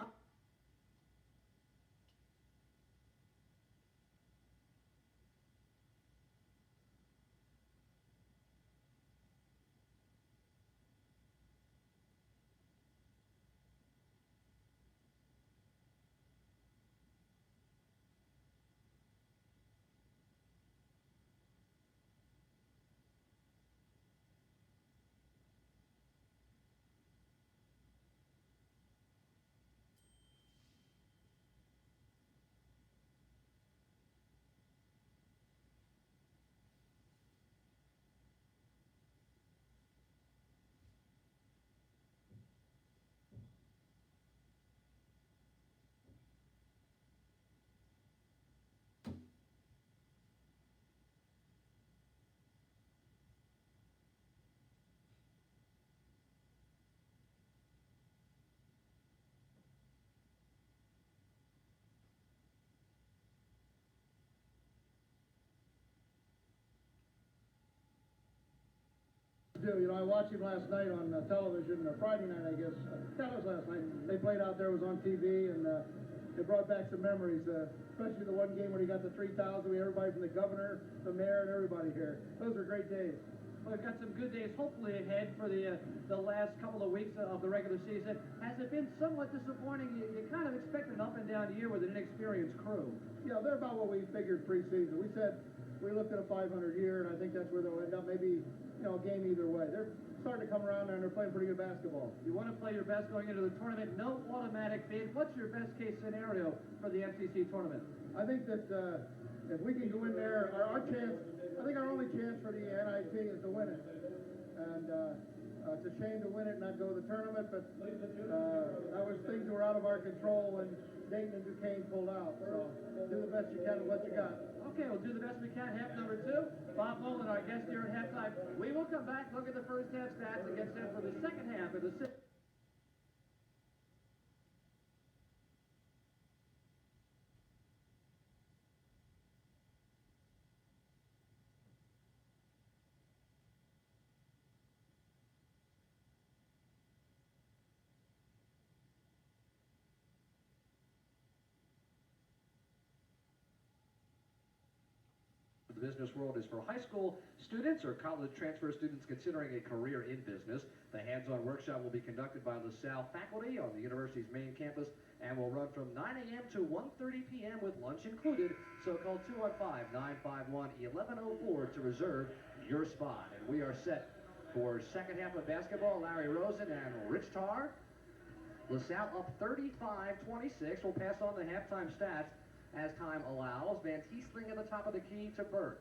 You know, I watched him last night on television, Friday night, I guess. That was last night. They played out there, it was on TV, and it brought back some memories, especially the one game when he got the 3,000. We had everybody from the governor, the mayor, and everybody here. Those were great days. Well, we've got some good days hopefully ahead for the last couple of weeks of the regular season. Has it been somewhat disappointing? You kind of expect an up and down year with an inexperienced crew. Yeah, they're about what we figured preseason. We said we looked at a 500 year, and I think that's where they'll end up. Maybe, you know, a game either way. They're starting to come around there, and they're playing pretty good basketball. You want to play your best going into the tournament. No automatic bid. What's your best case scenario for the MCC tournament? I think that if we can go in there, our chance, I think our only chance for the NIT is to win it. And it's a shame to win it and not go to the tournament, but that was things that were out of our control when Dayton and Duquesne pulled out. So do the best you can with what you got. Okay, we'll do the best we can. Half number 2. Bob Mullen, our guest here at halftime. We will come back, look at the first half stats, and get set for the second half of the sixth. The business world is for high school students or college transfer students considering a career in business. The hands-on workshop will be conducted by LaSalle faculty on the university's main campus and will run from 9 a.m. to 1:30 p.m. with lunch included. So call 215-951-1104 to reserve your spot. And we are set for second half of basketball. Larry Rosen and Rich Tarr. LaSalle up 35-26. We'll pass on the halftime stats as time allows. Van Tiesling at the top of the key to Burke.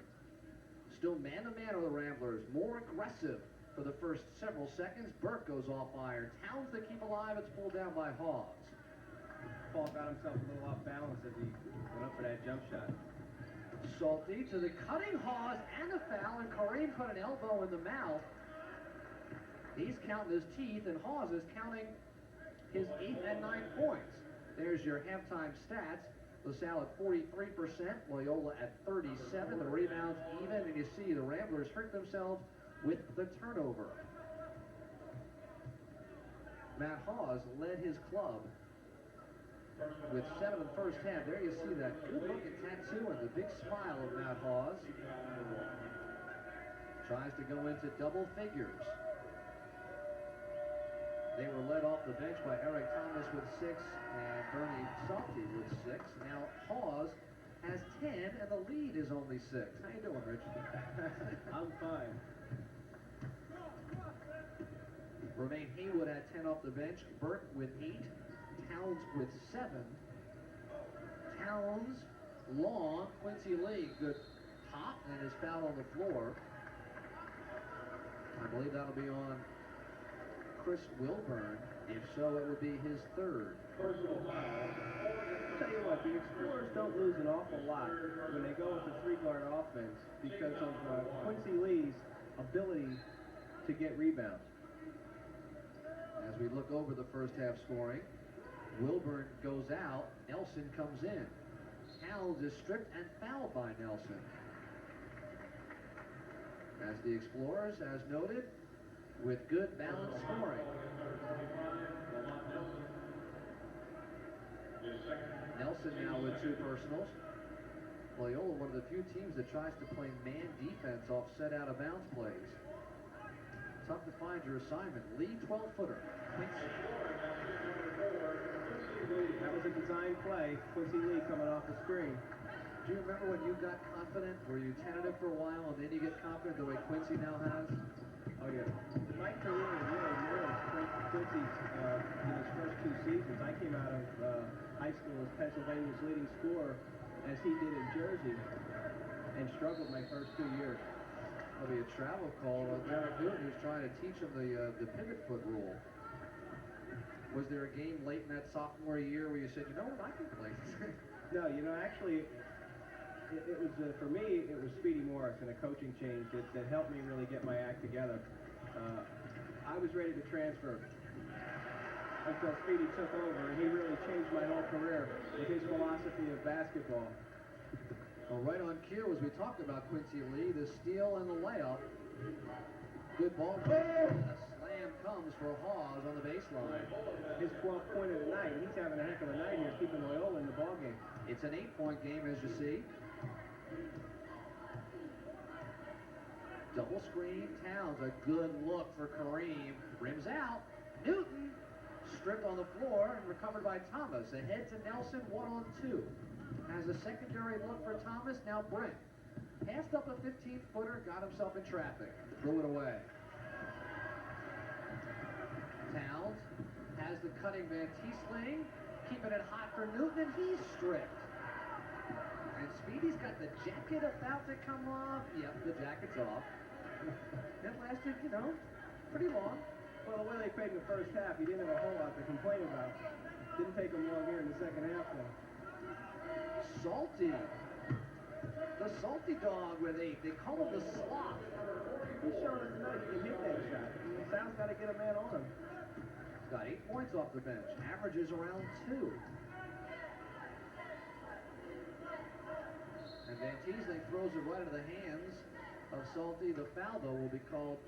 Still man-to-man are the Ramblers. More aggressive for the first several seconds. Burke goes off iron. Towns to keep alive. It's pulled down by Hawes. Paul got himself a little off balance as he went up for that jump shot. Salty to the cutting Hawes and a foul, and Kareem put an elbow in the mouth. He's counting his teeth, and Hawes is counting his 8th and 9th points. There's your halftime stats. LaSalle at 43%, Loyola at 37%. The rebounds even, and you see the Ramblers hurt themselves with the turnover. Matt Hawes led his club with 7 in the first half. There you see that good-looking tattoo and the big smile of Matt Hawes. Tries to go into double figures. They were led off the bench by Eric Thomas with 6 and Bernie Salty with 6. Now Hawes has 10 and the lead is only 6. How you doing, Rich? I'm fine. Romaine Haywood had 10 off the bench. Burke with 8. Towns with 7. Towns, long, Quincy Lee, good pop and is fouled on the floor. I believe that'll be on Chris Wilburn? If so, it would be his third. Personal foul. Tell you what, the Explorers don't lose an awful lot when they go with the three-guard offense because of Quincy Lee's ability to get rebounds. As we look over the first half scoring, Wilburn goes out, Nelson comes in. Howells is stripped and fouled by Nelson. As the Explorers, as noted, with good balanced scoring. Nelson now with 2 personals. Loyola, one of the few teams that tries to play man defense off set out of bounds plays. Tough to find your assignment. Lee 12-footer. That was a design play. Quincy Lee coming off the screen. Do you remember when you got confident? Were you tentative for a while and then you get confident the way Quincy now has? Oh, yeah. My career really mirrors Quincy's in his first 2 seasons. I came out of high school as Pennsylvania's leading scorer, as he did in Jersey, and struggled my first 2 years. There'll be a travel call on Derek Newton, who's trying to teach him the pivot foot rule. Was there a game late in that sophomore year where you said, you know what, I can play this? No, you know, actually, it was, for me, it was Speedy Morris and a coaching change that helped me really get my act together. I was ready to transfer until Speedy took over, and he really changed my whole career with his philosophy of basketball. Well, right on cue, as we talked about Quincy Lee, the steal and the layup. Good ball. Boom! A slam comes for Hawes on the baseline. His 12th point of the night. He's having a heck of a night here, keeping Loyola in the ballgame. It's an 8-point game, as you see. Double screen, Towns, a good look for Kareem. Rims out. Newton stripped on the floor and recovered by Thomas. Ahead to Nelson, 1-on-2. Has a secondary look for Thomas, now Brent. Passed up a 15-footer, got himself in traffic. Threw it away. Towns has the cutting man T-Sling, keeping it hot for Newton, and he's stripped. And Speedy's got the jacket about to come off. Yep, the jacket's off. That lasted, you know, pretty long. Well, the way they played in the first half, he didn't have a whole lot to complain about. Didn't take him long here in the second half, though. Salty. The Salty Dog, where they call him the Sloth. He's showing us tonight he can hit that shot. Sal's got to get a man on him. He's got 8 points off the bench. Averages around 2. And Van Teesling throws it right into the hands of Salty. The foul, though, will be called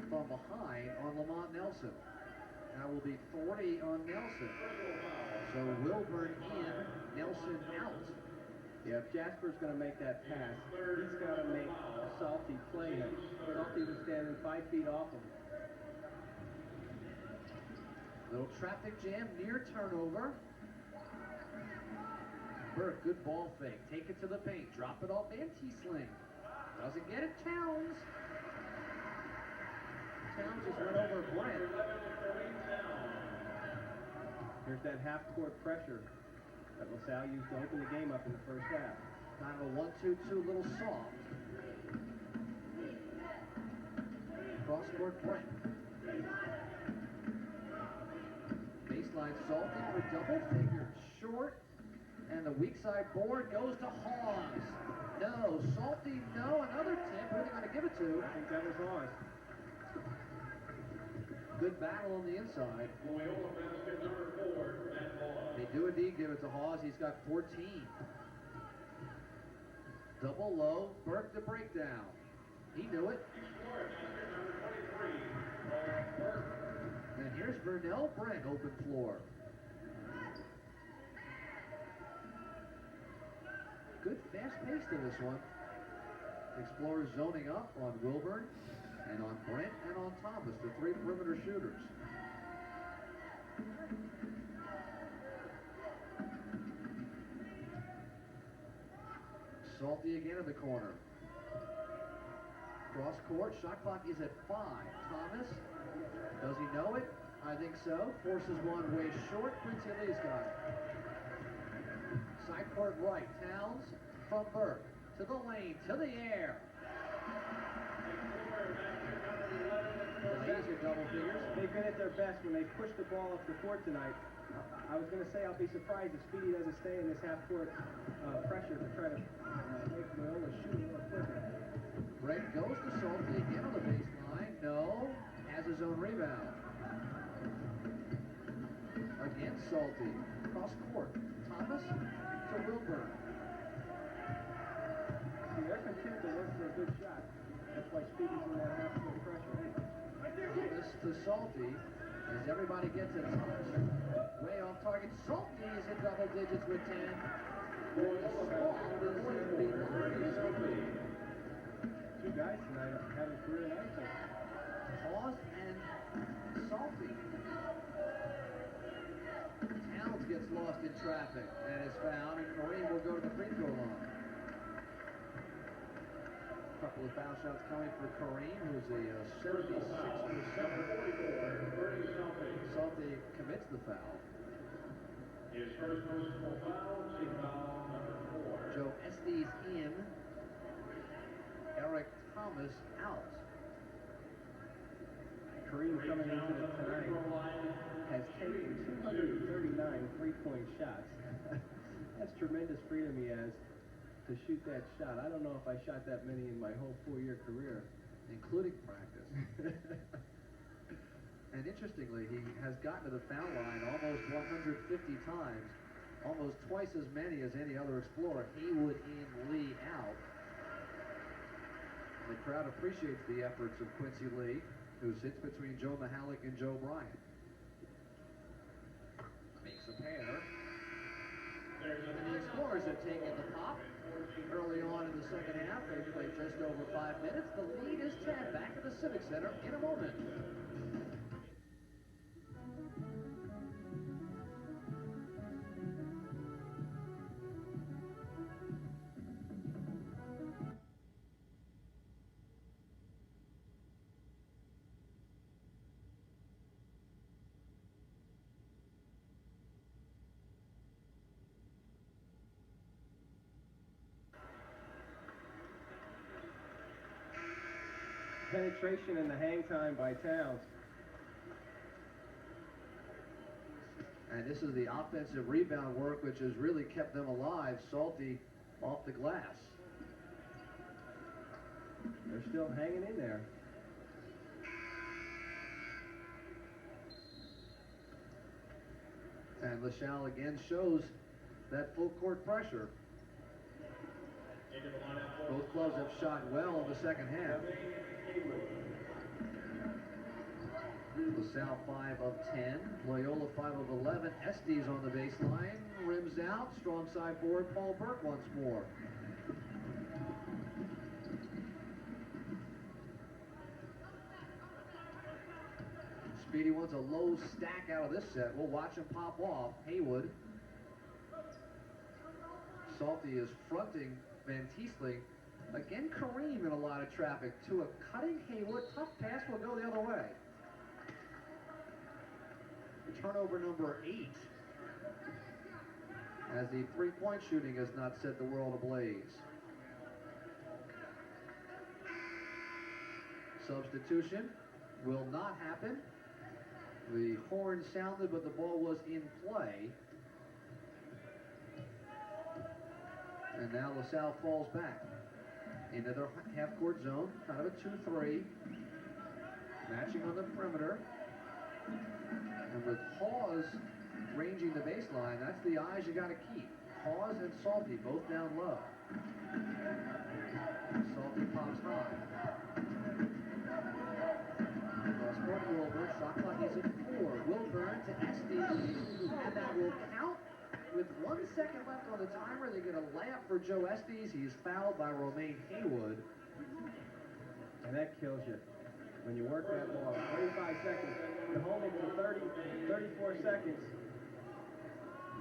from behind on Lamont Nelson. That will be 40 on Nelson. So Wilburn in, Nelson out. Yeah, if Jasper's going to make that pass, he's got to make Salty play him. Salty was standing 5 feet off him. Little traffic jam, near turnover. Burke, good ball fake. Take it to the paint. Drop it off Van Teesling. Doesn't get it, Towns. Towns just went over Brent. Here's that half-court pressure that LaSalle used to open the game up in the first half. Kind of a 1-2-2, little soft. Cross-court Brent. Baseline Salty for double figures. Short. And the weak side board goes to Hawes. No. Salty, no. Another tip. Who are they going to give it to? I think that was Hawes. Good battle on the inside. Loyola basket number 4, Matt Hawes. They do indeed give it to Hawes. He's got 14. Double low. Burke the breakdown. He knew it. And here's Vernell Brent, open floor. Good fast pace to this one. Explorers zoning up on Wilburn and on Brent and on Thomas, the 3 perimeter shooters. Salty again in the corner. Cross court, shot clock is at 5. Thomas, does he know it? I think so. Forces one way short. Quincy Lee's got it. Side court right. Towns from Burke to the lane, to the air. Blaze at double figures. They've been at their best when they push the ball up the court tonight. I was going to say I'll be surprised if Speedy doesn't stay in this half-court pressure to try to make Loyola shoot a little quicker. Brett goes to Salle again on the baseline. No. Has his own rebound. Again, Salle. Cross court. Thomas to Wilburn. See, they're content to look for a good shot. That's why Speedy's in that half-court pressure. Thomas to Salle as everybody gets a touch. Way off target. Salle is in double digits with 10. Small is behind his own lead. Two guys tonight having career nights. Hawes and Salty. Towns gets lost in traffic and is found, and Kareem will go to the free throw line. A couple of foul shots coming for Kareem, who's a 76%. Salty commits the foul. His first personal foul, team foul number 4. Joe Estes in. Eric Thomas out. Kareem coming into it tonight has taken 239 three-point shots. That's tremendous freedom he has to shoot that shot. I don't know if I shot that many in my whole 4-year career. Including practice. And interestingly, he has gotten to the foul line almost 150 times, almost twice as many as any other Explorer. Haywood in, Lee out. The crowd appreciates the efforts of Quincy Lee, who sits between Joe Mahalik and Joe Bryant. Makes a pair. And the Explorers have taken the pop early on in the second half. They played just over 5 minutes. The lead is 10. Back at the Civic Center in a moment. Penetration and the hang time by Towns. And this is the offensive rebound work, which has really kept them alive. Salty off the glass. They're still hanging in there. And LaSalle again shows that full court pressure. Both clubs have shot well in the second half. LaSalle 5 of 10, Loyola 5 of 11. Estes on the baseline, rims out, strong side forward, Paul Burke once more. Speedy wants a low stack out of this set. We'll watch him pop off. Haywood. Salty is fronting Van Tiesling. Again, Kareem in a lot of traffic to a cutting Haywood. Tough pass will go the other way. Turnover number 8. As the three-point shooting has not set the world ablaze. Substitution will not happen. The horn sounded, but the ball was in play. And now LaSalle falls back into their half-court zone, kind of a 2-3. Matching on the perimeter. And with Hawes ranging the baseline, that's the eyes you got to keep. Hawes and Salty both down low. Salty pops high. Cross-court Wilburn, shot clock is at 4. Wilburn to Estes, and that will count. With 1 second left on the timer, they get a layup for Joe Estes. He's fouled by Romaine Haywood. And that kills you. When you work that ball, 35 seconds, you hold it for 34 seconds.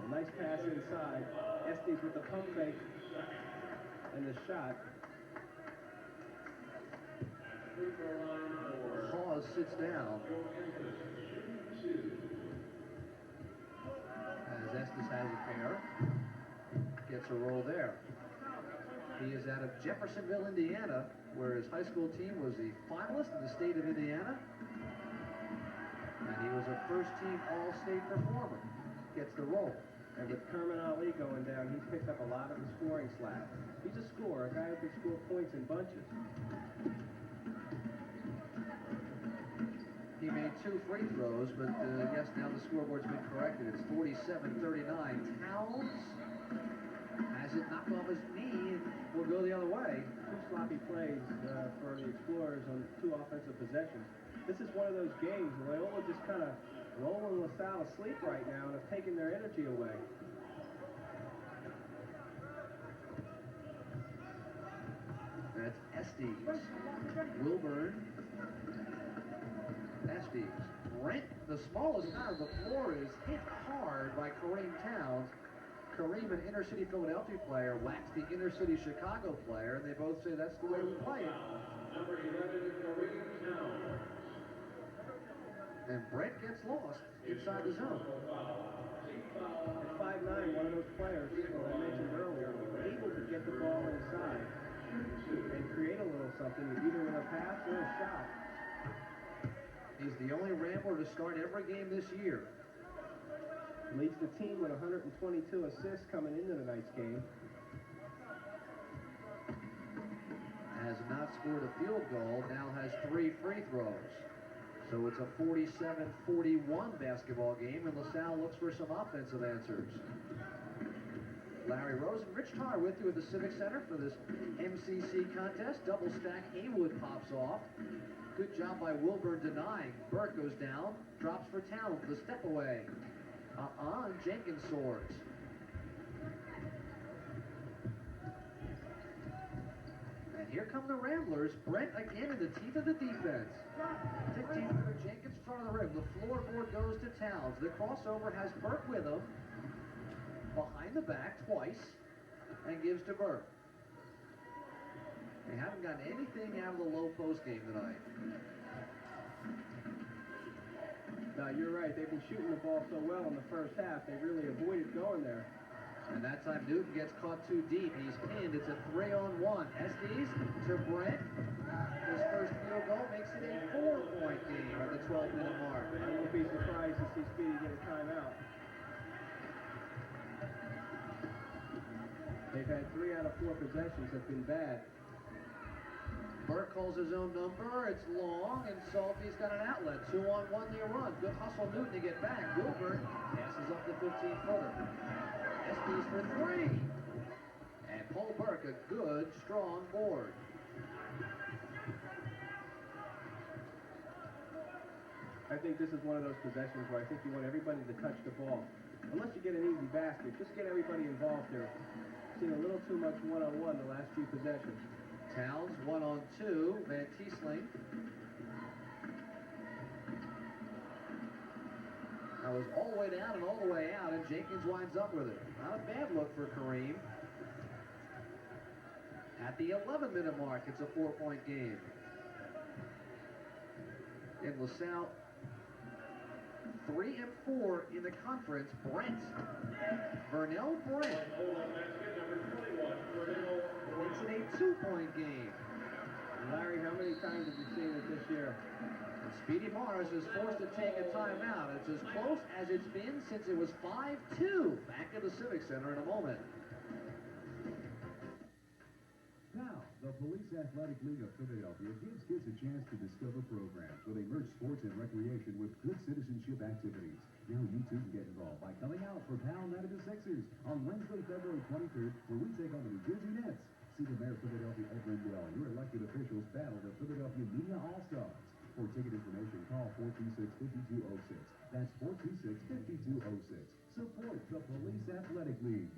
A nice pass inside. Estes with the pump fake and the shot. Hawes sits down. As Estes has a pair. Gets a roll there. He is out of Jeffersonville, Indiana, where his high school team was the finalist in the state of Indiana. was a first-team All-State performer. Gets the role. And with Kerman Ali going down, he's picked up a lot of the scoring slack. He's a scorer, a guy who can score points in bunches. He made 2 free throws, but yes, now the scoreboard's been corrected. It's 47-39. Towns has it knocked off his knee and will go the other way. 2 sloppy plays for the Explorers on 2 offensive possessions. This is one of those games. Loyola just kind of rolling LaSalle asleep right now and have taken their energy away. That's Estes. Wilburn. Estes. Brent, the smallest guy on the floor, is hit hard by Kareem Towns. Kareem, an inner-city Philadelphia player, whacks the inner-city Chicago player, and they both say that's the way we play it. Number 11, Kareem Towns. And Brent gets lost inside the zone. At 5'9", one of those players, as I mentioned earlier, able to get the ball inside and create a little something, either with a pass or a shot. He's the only Rambler to start every game this year. Leads the team with 122 assists coming into tonight's game. Has not scored a field goal, now has 3 free throws. So it's a 47-41 basketball game, and LaSalle looks for some offensive answers. Larry Rose and Rich Tarr with you at the Civic Center for this MCC contest. Double stack Haywood pops off. Good job by Wilburn denying. Burke goes down, drops for Towns, the step away. And Jenkins soars. And here come the Ramblers. Brent again in the teeth of the defense. 15th Jenkins in front of the rim. The floorboard goes to Towns. The crossover has Burke with him. Behind the back twice. And gives to Burke. They haven't gotten anything out of the low post game tonight. No, you're right. They've been shooting the ball so well in the first half. They really avoided going there. And that time Newton gets caught too deep. He's pinned. It's a 3-on-1. Estes to Brent. His first field goal makes it a 4-point game at the 12-minute mark. I won't be surprised to see Speedy get a timeout. They've had 3 out of 4 possessions have been bad. Burke calls his own number. It's long, and Salty's got an outlet. 2-on-1 they run. Good hustle Newton to get back. Wilburn passes up the 15-footer. Estes for 3. And Paul Burke, a good, strong board. I think this is one of those possessions where I think you want everybody to touch the ball. Unless you get an easy basket, just get everybody involved here. Seen a little too much one-on-one the last few possessions. Towns, 1-on-2, Van Tiesling. That was all the way down and all the way out, and Jenkins winds up with it. Not a bad look for Kareem. At the 11-minute mark, it's a 4-point game. In LaSalle, 3 and 4 in the conference. Brent. Vernell Brent. It's an 2-point game. Larry, how many times have you seen it this year? And Speedy Morris is forced to take a timeout. It's as close as it's been since it was 5-2. Back at the Civic Center in a moment. Now, the Police Athletic League of Philadelphia gives kids a chance to discover programs where they merge sports and recreation with good citizenship activities. Now you too can get involved by coming out for Pal Night of the Sixers on Wednesday, February 23rd, where we take on the New Jersey Nets. See the Mayor of Philadelphia, Ed Rendell, and your elected officials battle the Philadelphia Media All-Stars. For ticket information, call 426-5206. That's 426-5206. Support the Police Athletic League.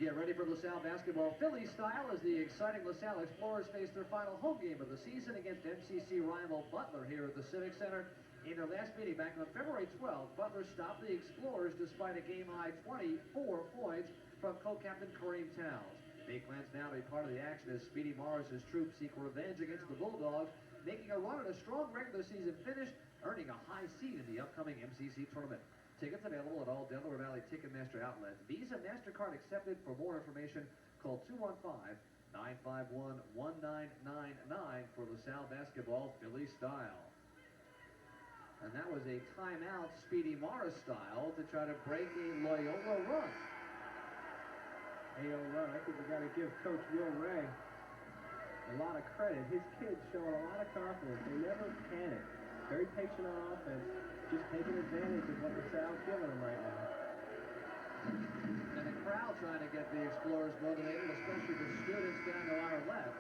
Get ready for LaSalle basketball Philly style as the exciting LaSalle Explorers face their final home game of the season against MCC rival Butler here at the Civic Center. In their last meeting back on February 12th, Butler stopped the Explorers despite a game-high 24 points from co-captain Kareem Towns. They plans now to be part of the action as Speedy Morris's troops seek revenge against the Bulldogs, making a run at a strong regular season finish, earning a high seed in the upcoming MCC tournament. Tickets available at all Delaware Valley Ticketmaster outlets. Visa, MasterCard accepted. For more information, call 951-1999 for LaSalle basketball, Philly style. And that was a timeout, Speedy Morris style, to try to break a Loyola run. 8-0 run. I think we got to give Coach Will Ray a lot of credit. His kids showing a lot of confidence. They never panic. Very patient on offense, just taking advantage of what LaSalle's giving them right now. And the crowd trying to get the Explorers motivated, especially the students down to our left.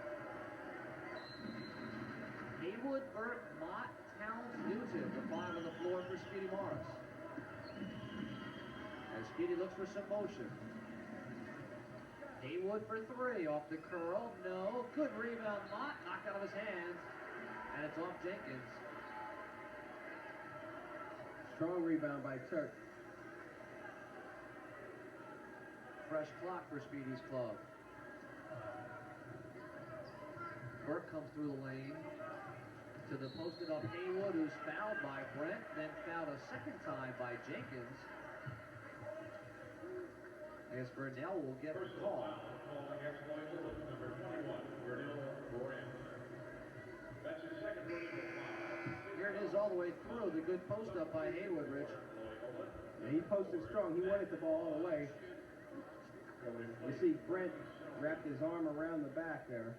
Haywood, Burke, Mott, Towns, Newton, the five on the floor for Speedy Morris. As Speedy looks for some motion. Haywood for three, off the curl, no. Good rebound, Mott, knocked out of his hands. And it's off Jenkins. Strong rebound by Turk. Fresh clock for Speedy's club. Burke comes through the lane to the posted up Haywood, who's fouled by Brent, then fouled a second time by Jenkins. As Burnell will get the call. Calling against Loyola, number 21, Burnell. That's his second personal foul. Here it is all the way through. The good post up by Haywood, Rich. Yeah, he posted strong. He wanted the ball all the way. You see Brent wrapped his arm around the back there.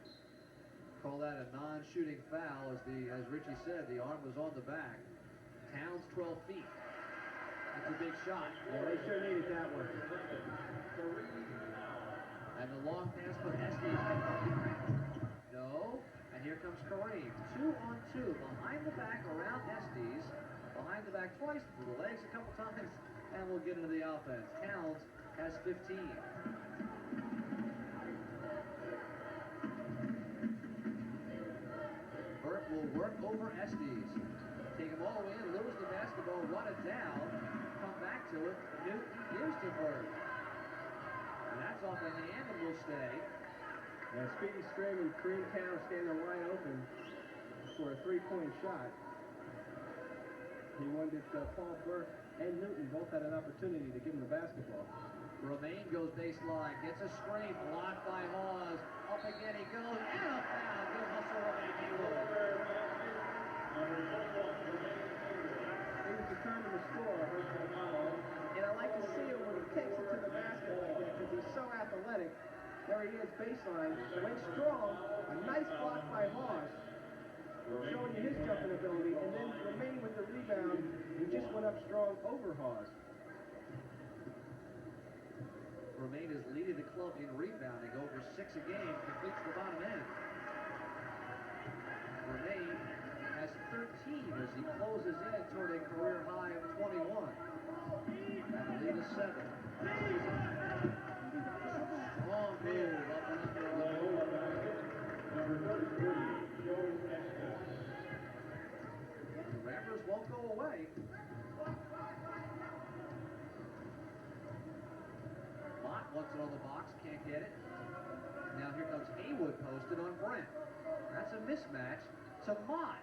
Call that a non-shooting foul, as Richie said, the arm was on the back. Towns 12 feet. That's a big shot. Yeah, they sure needed that one. And the long pass for Estes. No. And here comes Kareem. 2-on-2. Behind the back around Estes. Behind the back twice. Through the legs a couple times. And we'll get into the offense. Towns has 15. Burke will work over Estes. Take him all the way in, lose the basketball, run it down, come back to it. Newton gives to Burke. And that's off the hand and will stay. Yeah, Speedy String and Kareem Town standing wide open for a three-point shot. He wanted Paul Burke and Newton both had an opportunity to give him the basketball. Romaine goes baseline, gets a screen, blocked by Hawes. Up again he goes, and a foul. Good hustle, Romaine Haywood. He was determined to score. And I like to see him when he takes it to the basket like that because he's so athletic. There he is, baseline, went strong, a nice block by Hawes, showing you his jumping ability, and then Romaine with the rebound, he just went up strong over Hawes. Romaine is leading the club in rebounding, over 6 a game, completes the bottom end. Romaine has 13 as he closes in toward a career high of 21. And the lead is 7. Strong move up and under Number 33, Joe Estes. The Rampers won't go away. Mott wants it on the box, can't get it. Now here comes Haywood posted on Brent. That's a mismatch to Mott.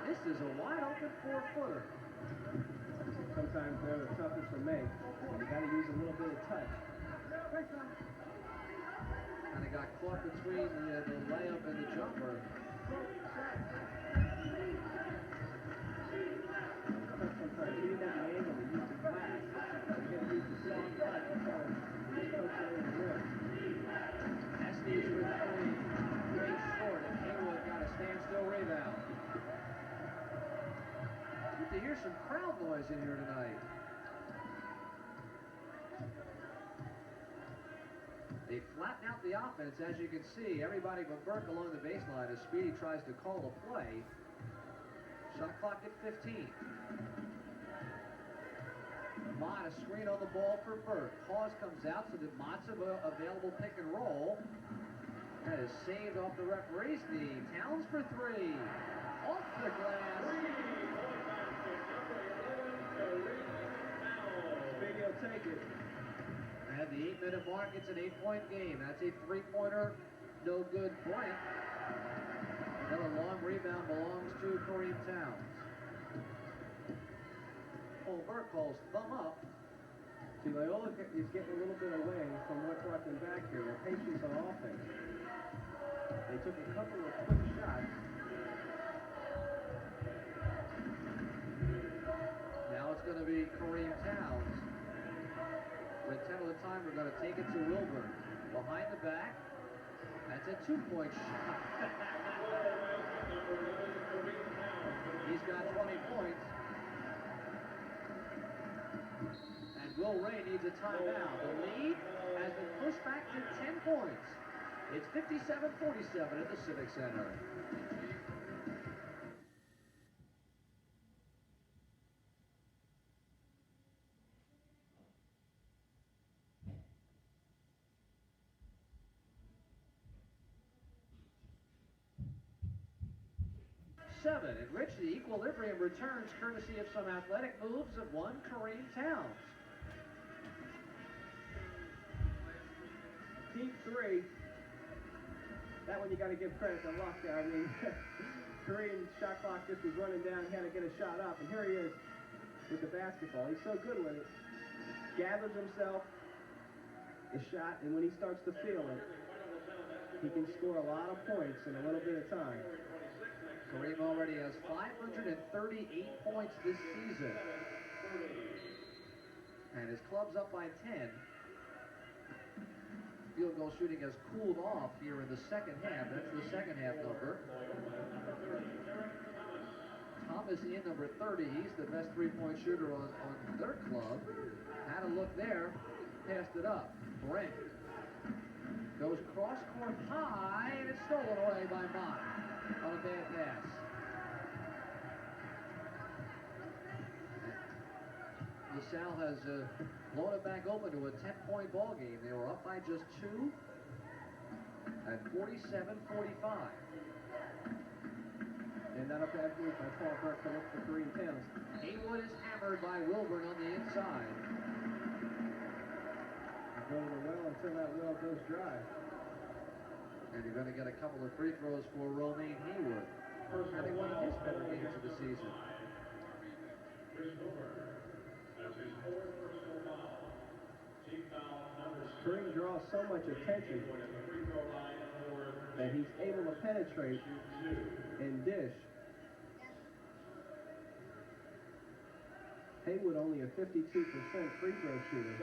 This is a wide open 4-footer. Sometimes they're the toughest to make, and you got to use a little bit of touch. Kind of got caught between the layup and the jumper. Sometimes you need that angle to use the glass. You got to use the soft touch. Estes for 3. Way short, and Haywood got a standstill rebound. Good to hear some crowd noise in here tonight. They flatten out the offense, as you can see. Everybody but Burke along the baseline as Speedy tries to call a play. Shot clock at 15. Mott, a screen on the ball for Burke. Hawes comes out so that Mott's available pick and roll. That is saved off the referee's knee. Towns for 3. Off the glass. Speedy will take it. At the 8-minute mark, it's an 8-point game. That's a 3-pointer. No good. Brent. Another long rebound belongs to Kareem Towns. Paul Burke calls thumb up. See, Loyola is getting a little bit away from what brought them back here. Their patience on offense. They took a couple of quick shots. Now it's going to be Kareem Towns. With 10 of the time, we're going to take it to Wilburn. Behind the back. That's a 2-point shot. He's got 20 points. And Will Ray needs a timeout. The lead has been pushed back to 10 points. It's 57-47 at the Civic Center. Seven. In which the equilibrium returns courtesy of some athletic moves of one Kareem Towns. Deep three. That one you got to give credit to luck there. I mean, Kareem's shot clock just was running down. He had to get a shot up, and here he is with the basketball. He's so good with it. Gathers himself, the shot, and when he starts to feel it, he can score a lot of points in a little bit of time. Kareem already has 538 points this season. And his club's up by 10. Field goal shooting has cooled off here in the second half. That's the second half number. Thomas in number 30. He's the best three-point shooter on their club. Had a look there. Passed it up. Brent goes cross-court high, and it's stolen away by Mott on a bad pass. LaSalle has blown it back open to a 10-point ball game. They were up by just 2 at 47-45. And not a bad move by Paul Burke to look for Kareem Towns. Haywood is hammered by Wilburn on the inside. Go to the well until that well goes dry. And you're going to get a couple of free throws for Romaine Haywood. Having one of his better games of the season. Kareem draws so much attention that he's able to penetrate and dish. Haywood only a 52% free throw shooter.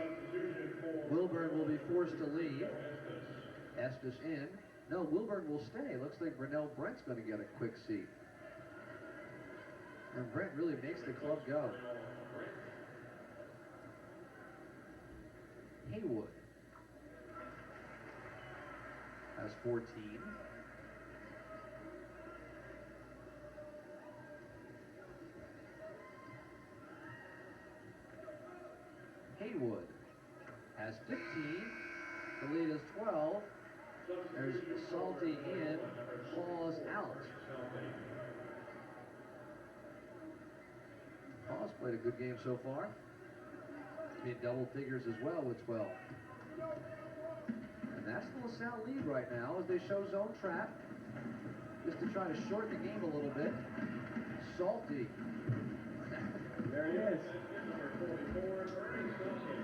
Wilburn will be forced to leave. Estes in. No, Wilburn will stay. Looks like Brunell Brent's going to get a quick seat. And Brent really makes the club go. Haywood has 14. Haywood has 15. The lead is 12. There's Salty in, Hawes out. Hawes played a good game so far. In double figures as well with 12. And that's the LaSalle lead right now as they show zone trap. Just to try to shorten the game a little bit. Salty. There he is.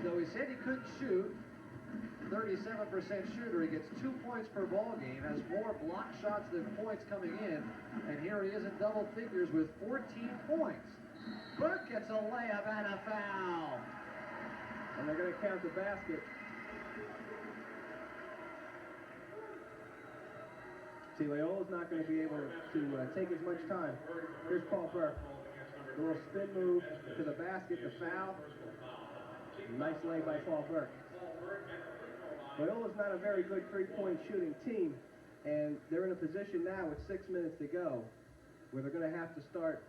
So he said he couldn't shoot. 37% shooter. He gets 2 points per ball game. Has more block shots than points coming in. And here he is in double figures with 14 points. Burke gets a layup and a foul. And they're going to count the basket. See, Loyola's not going to be able to take as much time. Here's Paul Burke. A little spin move to the basket, the foul. Nice lay by Paul Burke. Loyola's not a very good three-point shooting team, and they're in a position now with 6 minutes to go where they're going to have to start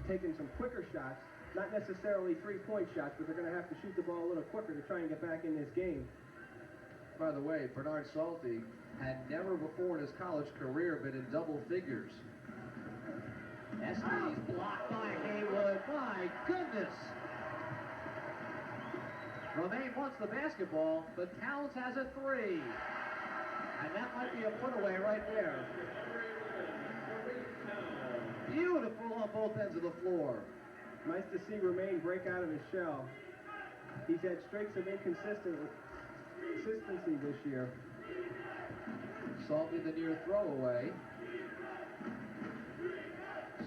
taking some quicker shots. Not necessarily three-point shots, but they're going to have to shoot the ball a little quicker to try and get back in this game. By the way, Bernard Salty had never before in his college career been in double figures. Estes blocked by Haywood. My goodness! Romaine wants the basketball, but Towns has a three. And that might be a put away right there. Beautiful on both ends of the floor. Nice to see Romaine break out of his shell. He's had streaks of consistency this year. Salty the near throwaway.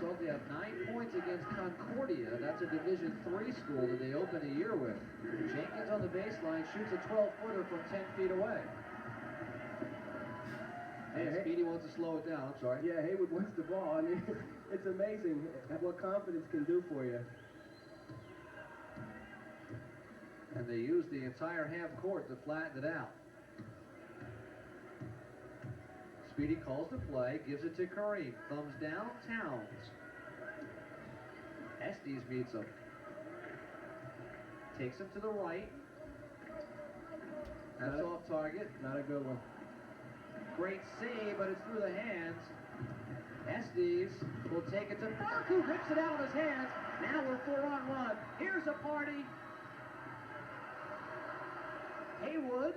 Salty have 9 points against Concordia. That's a Division III school that they opened the year with. Jenkins on the baseline shoots a 12-footer from 10 feet away. And Speedy wants to slow it down. I'm sorry. Yeah, Haywood wins the ball. I mean, it's amazing what confidence can do for you. And they use the entire half court to flatten it out. Speedy calls the play, gives it to Kareem. Thumbs down, Towns. Estes meets him. Takes him to the right. That's off target. Not a good one. Great save, but it's through the hands. Estes will take it to Burke, who rips it out of his hands. Now we're 4-on-1. Here's a party. Haywood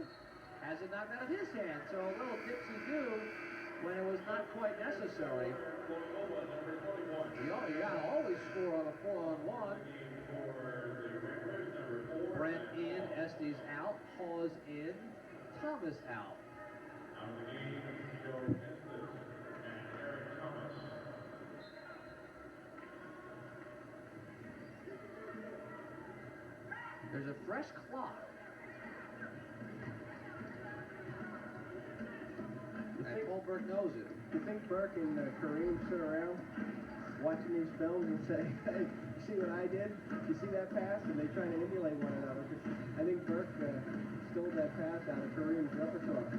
has it knocked out of his hand, so a little dipsy-do when it was not quite necessary. You gotta always score on a 4-on-1. Brent in, Estes out, Hawes in, Thomas out. Out of the game, Joe Estes and Eric Thomas. There's a fresh clock. And Paul Burke knows it. You think Burke and Kareem sit around watching these films and say, hey, you see what I did? You see that pass? And they try to emulate one another. I think Burke stole that pass out of Kareem's repertoire.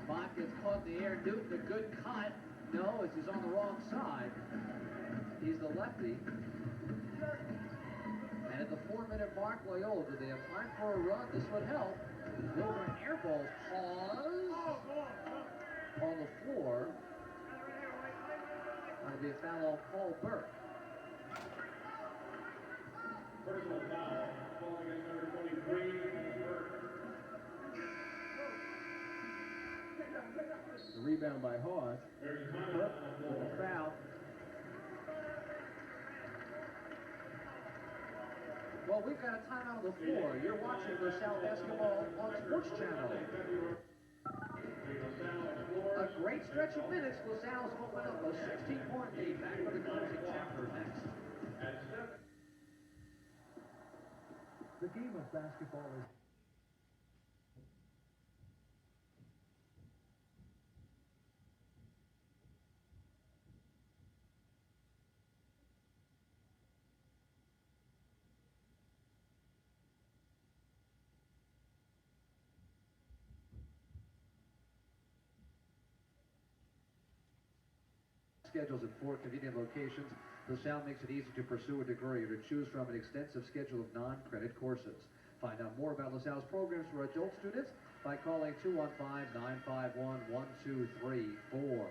Bott gets caught in the air. Newton, a good cut. No, as he's on the wrong side. He's the lefty. And at the 4-minute mark, Loyola, do they have time for a run? This would help. Over an air ball. Pause. On the floor. That'll be a foul off Paul Burke. Personal foul, falling against number 23, Burke. The rebound by Hawes. Burke with a foul. Well, we've got a timeout on the floor. You're watching LaSalle basketball on Sports Channel. A great stretch of minutes. LaSalle's opened up a 16-point lead. Back for the closing chapter next. The game of basketball is... Schedules at 4 convenient locations. LaSalle makes it easy to pursue a degree or to choose from an extensive schedule of non-credit courses. Find out more about LaSalle's programs for adult students by calling 215-951-1234.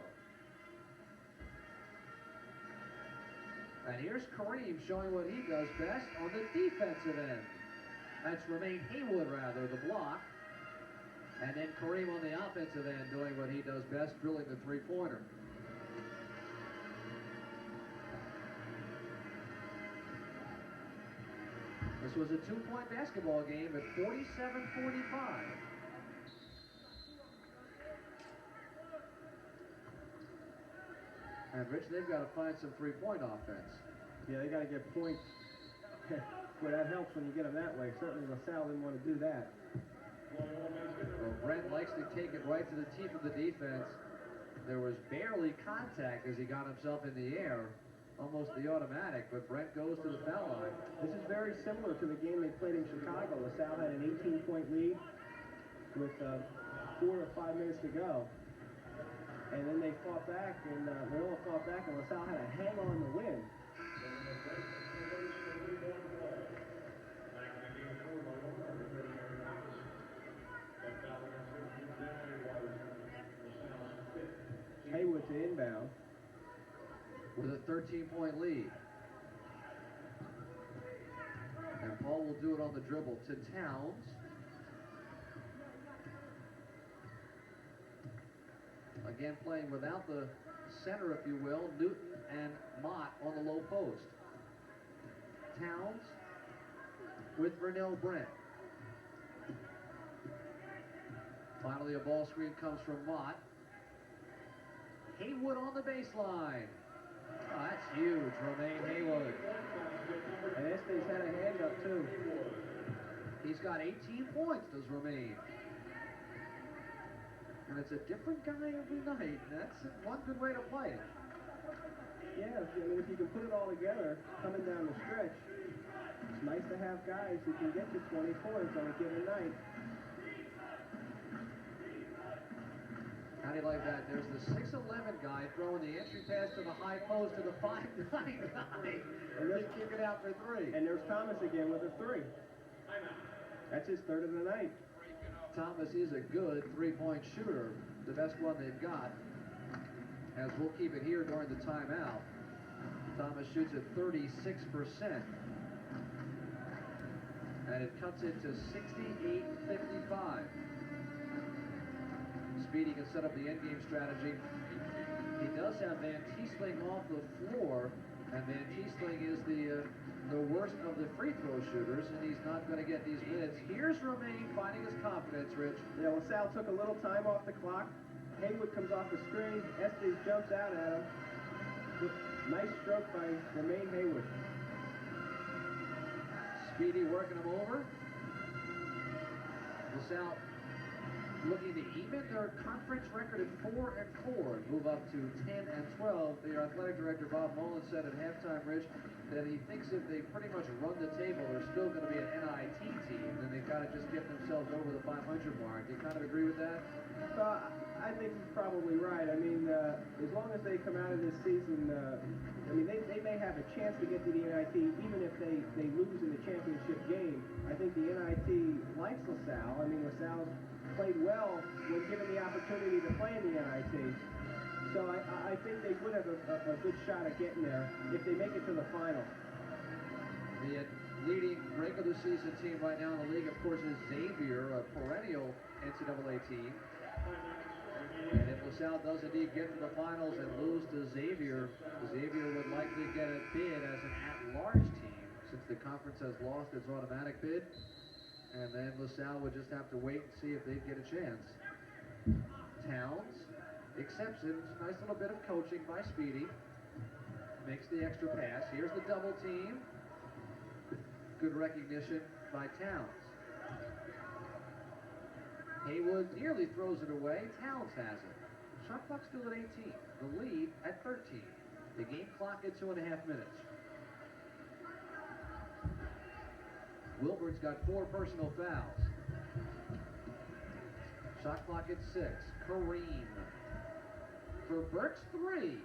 And here's Kareem showing what he does best on the defensive end. That's Romaine Haywood, rather, the block. And then Kareem on the offensive end doing what he does best, drilling the three-pointer. This was a 2-point basketball game at 47-45. And Rich, they've got to find some three-point offense. Yeah, they got to get points. Well, that helps when you get them that way. Certainly LaSalle didn't want to do that. Well, Brent likes to take it right to the teeth of the defense. There was barely contact as he got himself in the air. Almost the automatic, but Brent goes to the foul line. This is very similar to the game they played in Chicago. LaSalle had an 18-point lead with 4 or 5 minutes to go. And then they fought back, and Loyola fought back, and LaSalle had a hang on to win. Haywood to inbound. With a 13-point lead. And Paul will do it on the dribble to Towns. Again, playing without the center, if you will, Newton and Mott on the low post. Towns with Vernell Brent. Finally, a ball screen comes from Mott. Haywood on the baseline. Oh, that's huge, Romaine Haywood. And Estes had a hand up, too. He's got 18 points, does Romaine. And it's a different guy every night. That's one good way to play it. Yeah, I mean, if you can put it all together, coming down the stretch, it's nice to have guys who can get you 20 points on a given night. How do you like that? There's the 6'11" guy throwing the entry pass to the high post to the 5'9" guy. And they kick it out for three. And there's Thomas again with a three. That's his third of the night. Thomas is a good three-point shooter, the best one they've got. As we'll keep it here during the timeout. Thomas shoots at 36%. And it cuts it to 68-55. Speedy can set up the endgame strategy. He does have Van Tiesling off the floor, and Van Tiesling is the worst of the free throw shooters, and he's not going to get these minutes. Here's Romaine finding his confidence, Rich. Yeah, well, Salle took a little time off the clock. Haywood comes off the screen. Estes jumps out at him. Nice stroke by Romaine Haywood. Speedy working him over. LaSalle looking to even their conference record at 4-4 and move up to 10-12. The athletic director, Bob Mullen, said at halftime, Rich, that he thinks if they pretty much run the table, they're still going to be an NIT team, and they've got to just get themselves over the 500 mark. Do you kind of agree with that? I think he's probably right. I mean, as long as they come out of this season, I mean, they may have a chance to get to the NIT, even if they lose in the championship game. I think the NIT likes LaSalle. I mean, LaSalle's played well when given the opportunity to play in the NIT. So I think they would have a good shot at getting there if they make it to the final. The leading regular season team right now in the league, of course, is Xavier, a perennial NCAA team. And if LaSalle does indeed get to the finals and lose to Xavier, Xavier would likely get a bid as an at-large team since the conference has lost its automatic bid. And then LaSalle would just have to wait and see if they'd get a chance. Towns accepts it. It's a nice little bit of coaching by Speedy. Makes the extra pass. Here's the double team. Good recognition by Towns. Haywood nearly throws it away. Towns has it. Shot clock still at 18. The lead at 13. The game clock at 2.5 minutes. Wilburn's got 4 personal fouls. Shot clock at 6. Kareem. For Burke's 3.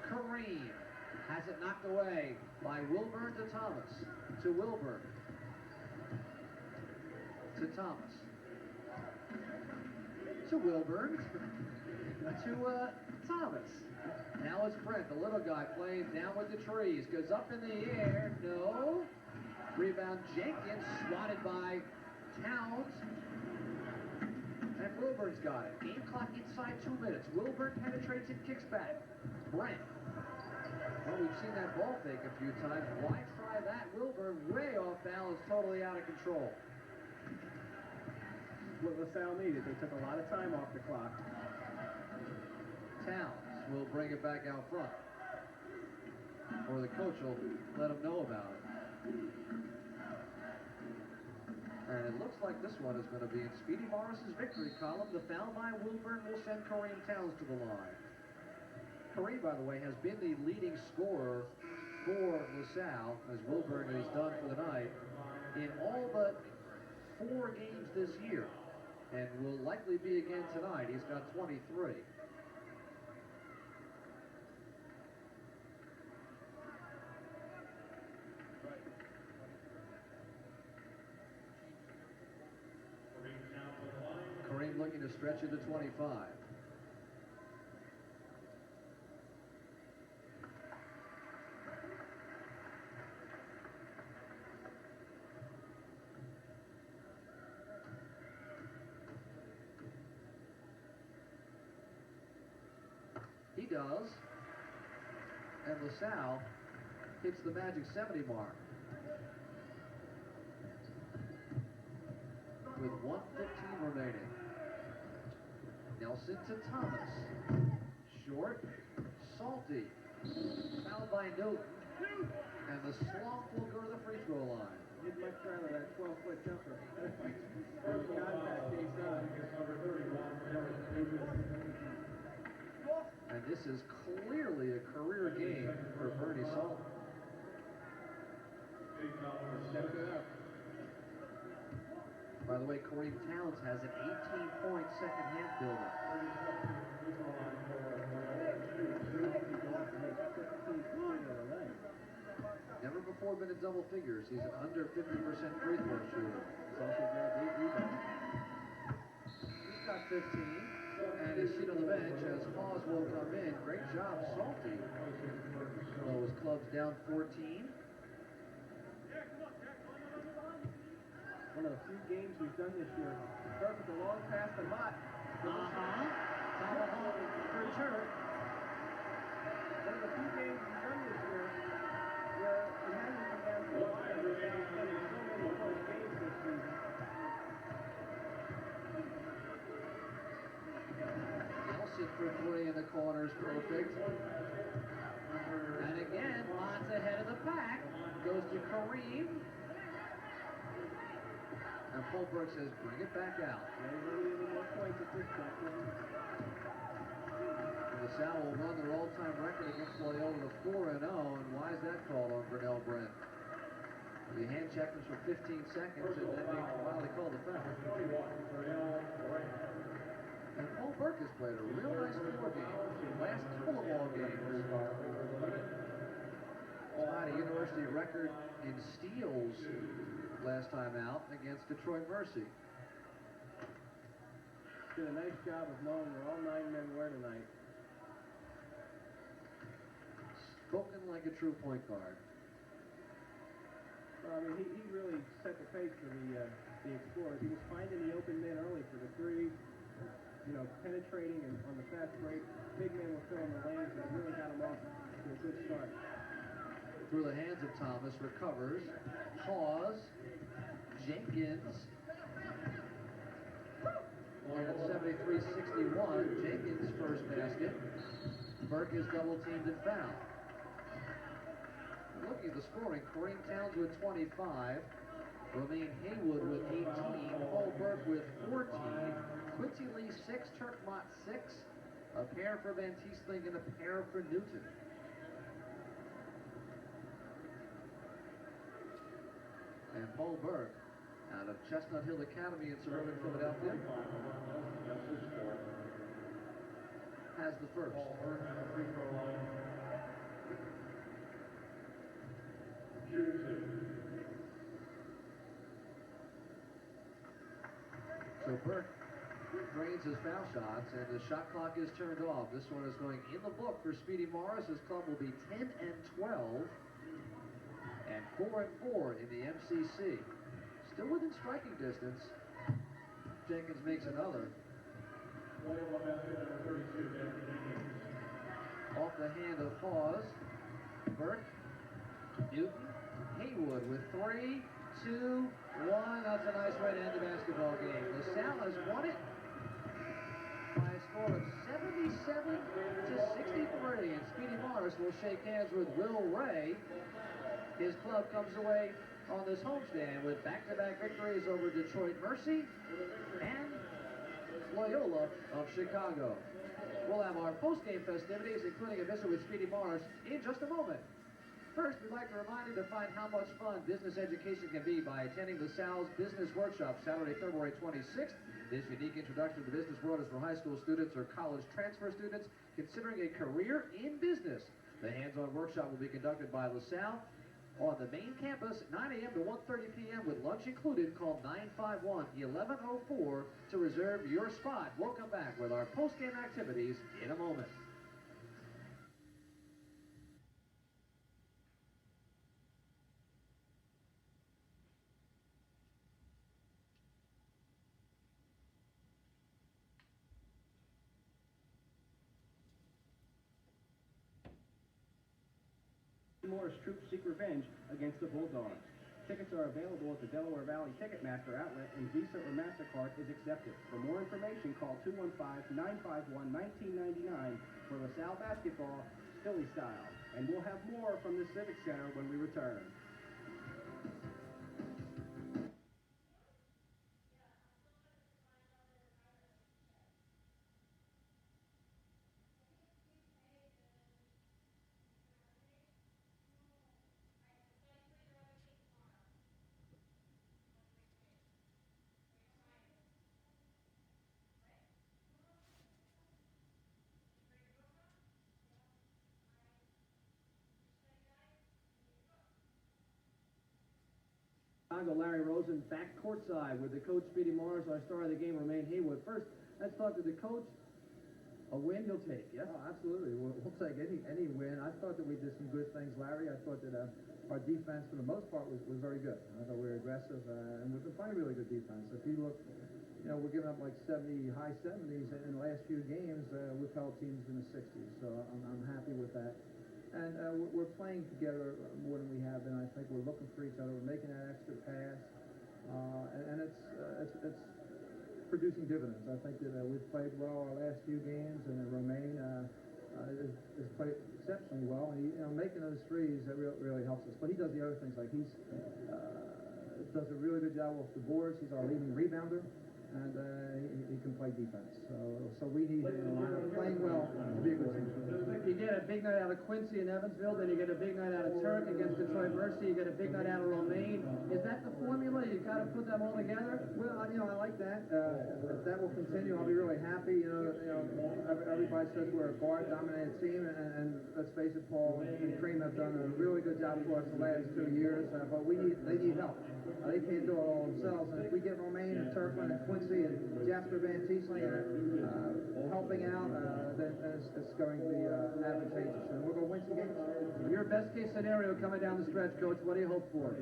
Kareem has it knocked away by Wilburn to Thomas. To Wilburn. To Thomas. To Wilburn. To Thomas. Now it's Brent, the little guy, playing down with the trees. Goes up in the air. No. Rebound Jenkins, swatted by Towns. And Wilburn's got it. Game clock inside 2 minutes. Wilburn penetrates and kicks back. Brent. Well, we've seen that ball fake a few times. Why try that? Wilburn way off balance, totally out of control. What LaSalle needed. They took a lot of time off the clock. Towns will bring it back out front. Or the coach will let him know about it. And it looks like this one is going to be in Speedy Morris's victory column. The foul by Wilburn will send Kareem Towns to the line. Kareem, by the way, has been the leading scorer for LaSalle, as Wilburn is done for the night, in all but 4 games this year, and will likely be again tonight. He's got 23. Kareem looking to stretch it to 25. He does. And LaSalle hits the magic 70 mark. With 1:15 remaining. Nelson to Thomas. Short. Salty. Fouled by Newton. And the slump will go to the free throw line. You'd much rather that 12-foot jumper. First contact inside. And this is clearly a career game for Bernie Salle. Step it up. By the way, Kareem Towns has an 18-point second half builder. Never before been in double figures. He's an under 50% free throw shooter. He's also grabbed 8 rebounds. He's got 15, and his seat on the bench as Hawes will come in. Great job, Salty. Well, his club's down 14. One of the few games we've done this year. Start with a long pass to Mott. Tomahawk for return. One of the few games we've done this year where we haven't come down to the line. We've been playing so many close games this season. Nelson for 3 in the corners, perfect. And again, Mott's ahead of the pack. Goes to Kareem. And Fulberg says, bring it back out. Any more points at this point. The Salle will run their all-time record against Loyola to 4-0, and why is that called on Brunel Brent? The hand checked him for 15 seconds, and then they finally called the foul. And Paul Burke has played a real nice floor game. Last couple of ball games. Tied a university record in steals last time out against Detroit Mercy. Did a nice job of knowing where all 9 men were tonight. Spoken like a true point guard. Well, I mean, he really set the pace for the Explorers. He was finding the open men early for the three, penetrating and on the fast break. Big men were filling the lanes, and it really got him off to a good start. Through the hands of Thomas, recovers. Hawes. Jenkins. And at 73-61, Jenkins' first basket. Burke is double-teamed and fouled. Looking at the scoring, Kareem Towns with 25, Romaine Haywood with 18, Paul Burke with 14, Quincy Lee 6, Turk Mott 6, a pair for Van Tiesling and a pair for Newton. And Paul Burke, out of Chestnut Hill Academy in suburban Philadelphia, has the first. So Burke drains his foul shots, and the shot clock is turned off. This one is going in the book for Speedy Morris. His club will be 10-12 and 4-4 in the MCC. Still within striking distance. Jenkins makes another. Off the hand of Hawes. Burke. Newton. Haywood with 3, 2, 1. That's a nice way to end the basketball game. LaSalle has won it by a score of 77-63. And Speedy Morris will shake hands with Will Ray. His club comes away on this homestand with back-to-back victories over Detroit Mercy and Loyola of Chicago. We'll have our post-game festivities, including a visit with Speedy Morris, in just a moment. First, we'd like to remind you to find how much fun business education can be by attending LaSalle's Business Workshop Saturday, February 26th. This unique introduction to the business world is for high school students or college transfer students considering a career in business. The hands-on workshop will be conducted by LaSalle on the main campus at 9 a.m. to 1:30 p.m. with lunch included. Call 951-1104 to reserve your spot. We'll come back with our post-game activities in a moment. Morris troops seek revenge against the Bulldogs. Tickets are available at the Delaware Valley Ticketmaster outlet, and Visa or MasterCard is accepted. For more information, call 215-951-1999 for LaSalle basketball, Philly style. And we'll have more from the Civic Center when we return. Larry Rosen back courtside with the coach, Speedy Morris, our star of the game, Romaine Haywood. First, let's talk to the coach. A win you'll take, yes? Oh, absolutely. We'll take any win. I thought that we did some good things, Larry. I thought that our defense, for the most part, was very good. I thought we were aggressive, and we've been playing really good defense. If you look, we're giving up like high 70s in the last few games. We've held teams in the 60s, so I'm happy with that. And we're playing together more than we have been. I think we're looking for each other. We're making that extra pass, and it's producing dividends. I think that we've played well our last few games, and Romaine has played exceptionally well. And making those threes that really helps us. But he does the other things, like does a really good job off the boards. He's our leading rebounder, and he can play defense. So we need him in the lineup playing well to be a good team. You get a big night out of Quincy in Evansville, then you get a big night out of Turk against Detroit Mercy, you get a big night out of Romaine. Is that the formula? You got to put them all together? Well, I like that. If that will continue, I'll be really happy. Everybody says we're a guard-dominated team, and let's face it, Paul and Kareem have done a really good job for us the last 2 years, but they need help. They can't do it all themselves, and if we get Romaine and Turkland and Quincy and Jasper Van Tiesling helping out, then it's going to be advantageous, and we're going to win some games. Your best-case scenario coming down the stretch, Coach, what do you hope for?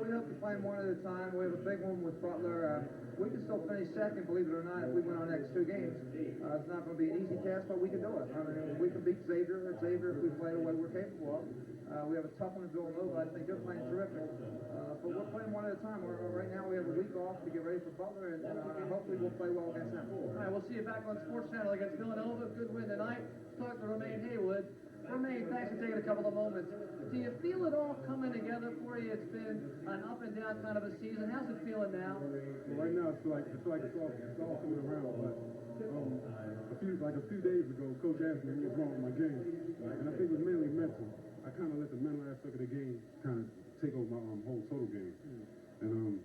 We hope to play them one at a time. We have a big one with Butler. We can still finish second, believe it or not, if we win our next 2 games. It's not going to be an easy task, but we can do it. I mean, we can beat Xavier if we play the way we're capable of. We have a tough one in Villanova. I think they're playing terrific. But we're playing one at a time. Right now we have a week off to get ready for Butler, and hopefully we'll play well against them. All right, we'll see you back on Sports Channel against Villanova. Good win tonight. Let's talk to Romaine Haywood. Romaine, thanks for taking a couple of moments. Do you feel it all coming together for you? It's been an up and down kind of a season. How's it feeling now? Well, right now it's all coming around. But a few days ago, Coach asked me what was wrong with my game, and I think it was mainly mental. I kind of let the mental aspect of the game kind of take over my whole total game, and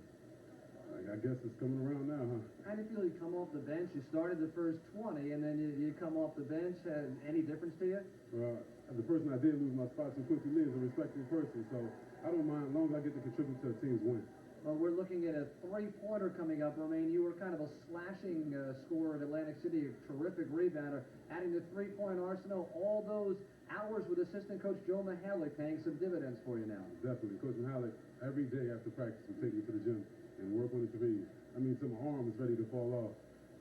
I guess it's coming around now, huh? How do you feel you come off the bench? You started the first 20, and then you come off the bench. Had any difference to you? Well, as a person, I did lose my spot to Quincy Lee as a respectable person, so I don't mind as long as I get to contribute to a team's win. Well, we're looking at a three-pointer coming up, Romaine. You were kind of a slashing scorer at Atlantic City, a terrific rebounder. Adding the three-point arsenal, all those hours with assistant coach Joe Mahalik paying some dividends for you now. Definitely. Coach Mahalik, every day after practice, would take me to the gym and work on the threes. I mean, till my arm is ready to fall off.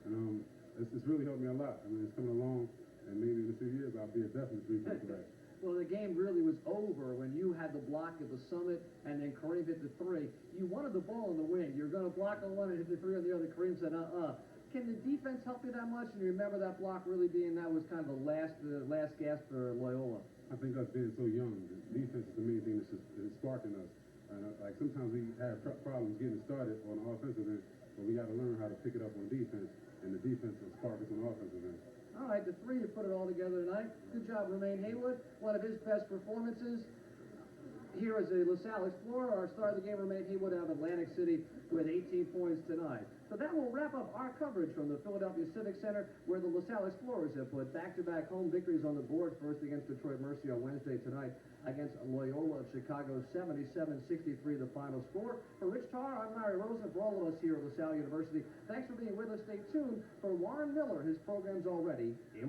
And it's really helped me a lot. I mean, it's coming along, and maybe in a few years, I'll be a definite three-point threat. Well, the game really was over when you had the block at the Summit, and then Kareem hit the three. You wanted the ball in the wing. You're going to block on one and hit the three on the other. Kareem said, Can the defense help you that much? And you remember that block really being that was kind of the last gasp for Loyola. I think us being so young, the defense is the main thing that's sparking us. And like sometimes we have problems getting started on the offensive end, but we got to learn how to pick it up on defense, and the defense will spark us on the offensive end. All right, the three, you put it all together tonight. Good job, Romaine Haywood. One of his best performances. Here is a LaSalle Explorer. Our star of the game, Romaine Haywood, out of Atlantic City with 18 points tonight. So that will wrap up our coverage from the Philadelphia Civic Center, where the LaSalle Explorers have put back-to-back home victories on the board. First against Detroit Mercy on Wednesday, tonight against Loyola of Chicago, 77-63 the final score. For Rich Tarr, I'm Larry Rosen. For all of us here at LaSalle University, thanks for being with us. Stay tuned for Warren Miller. His program's already in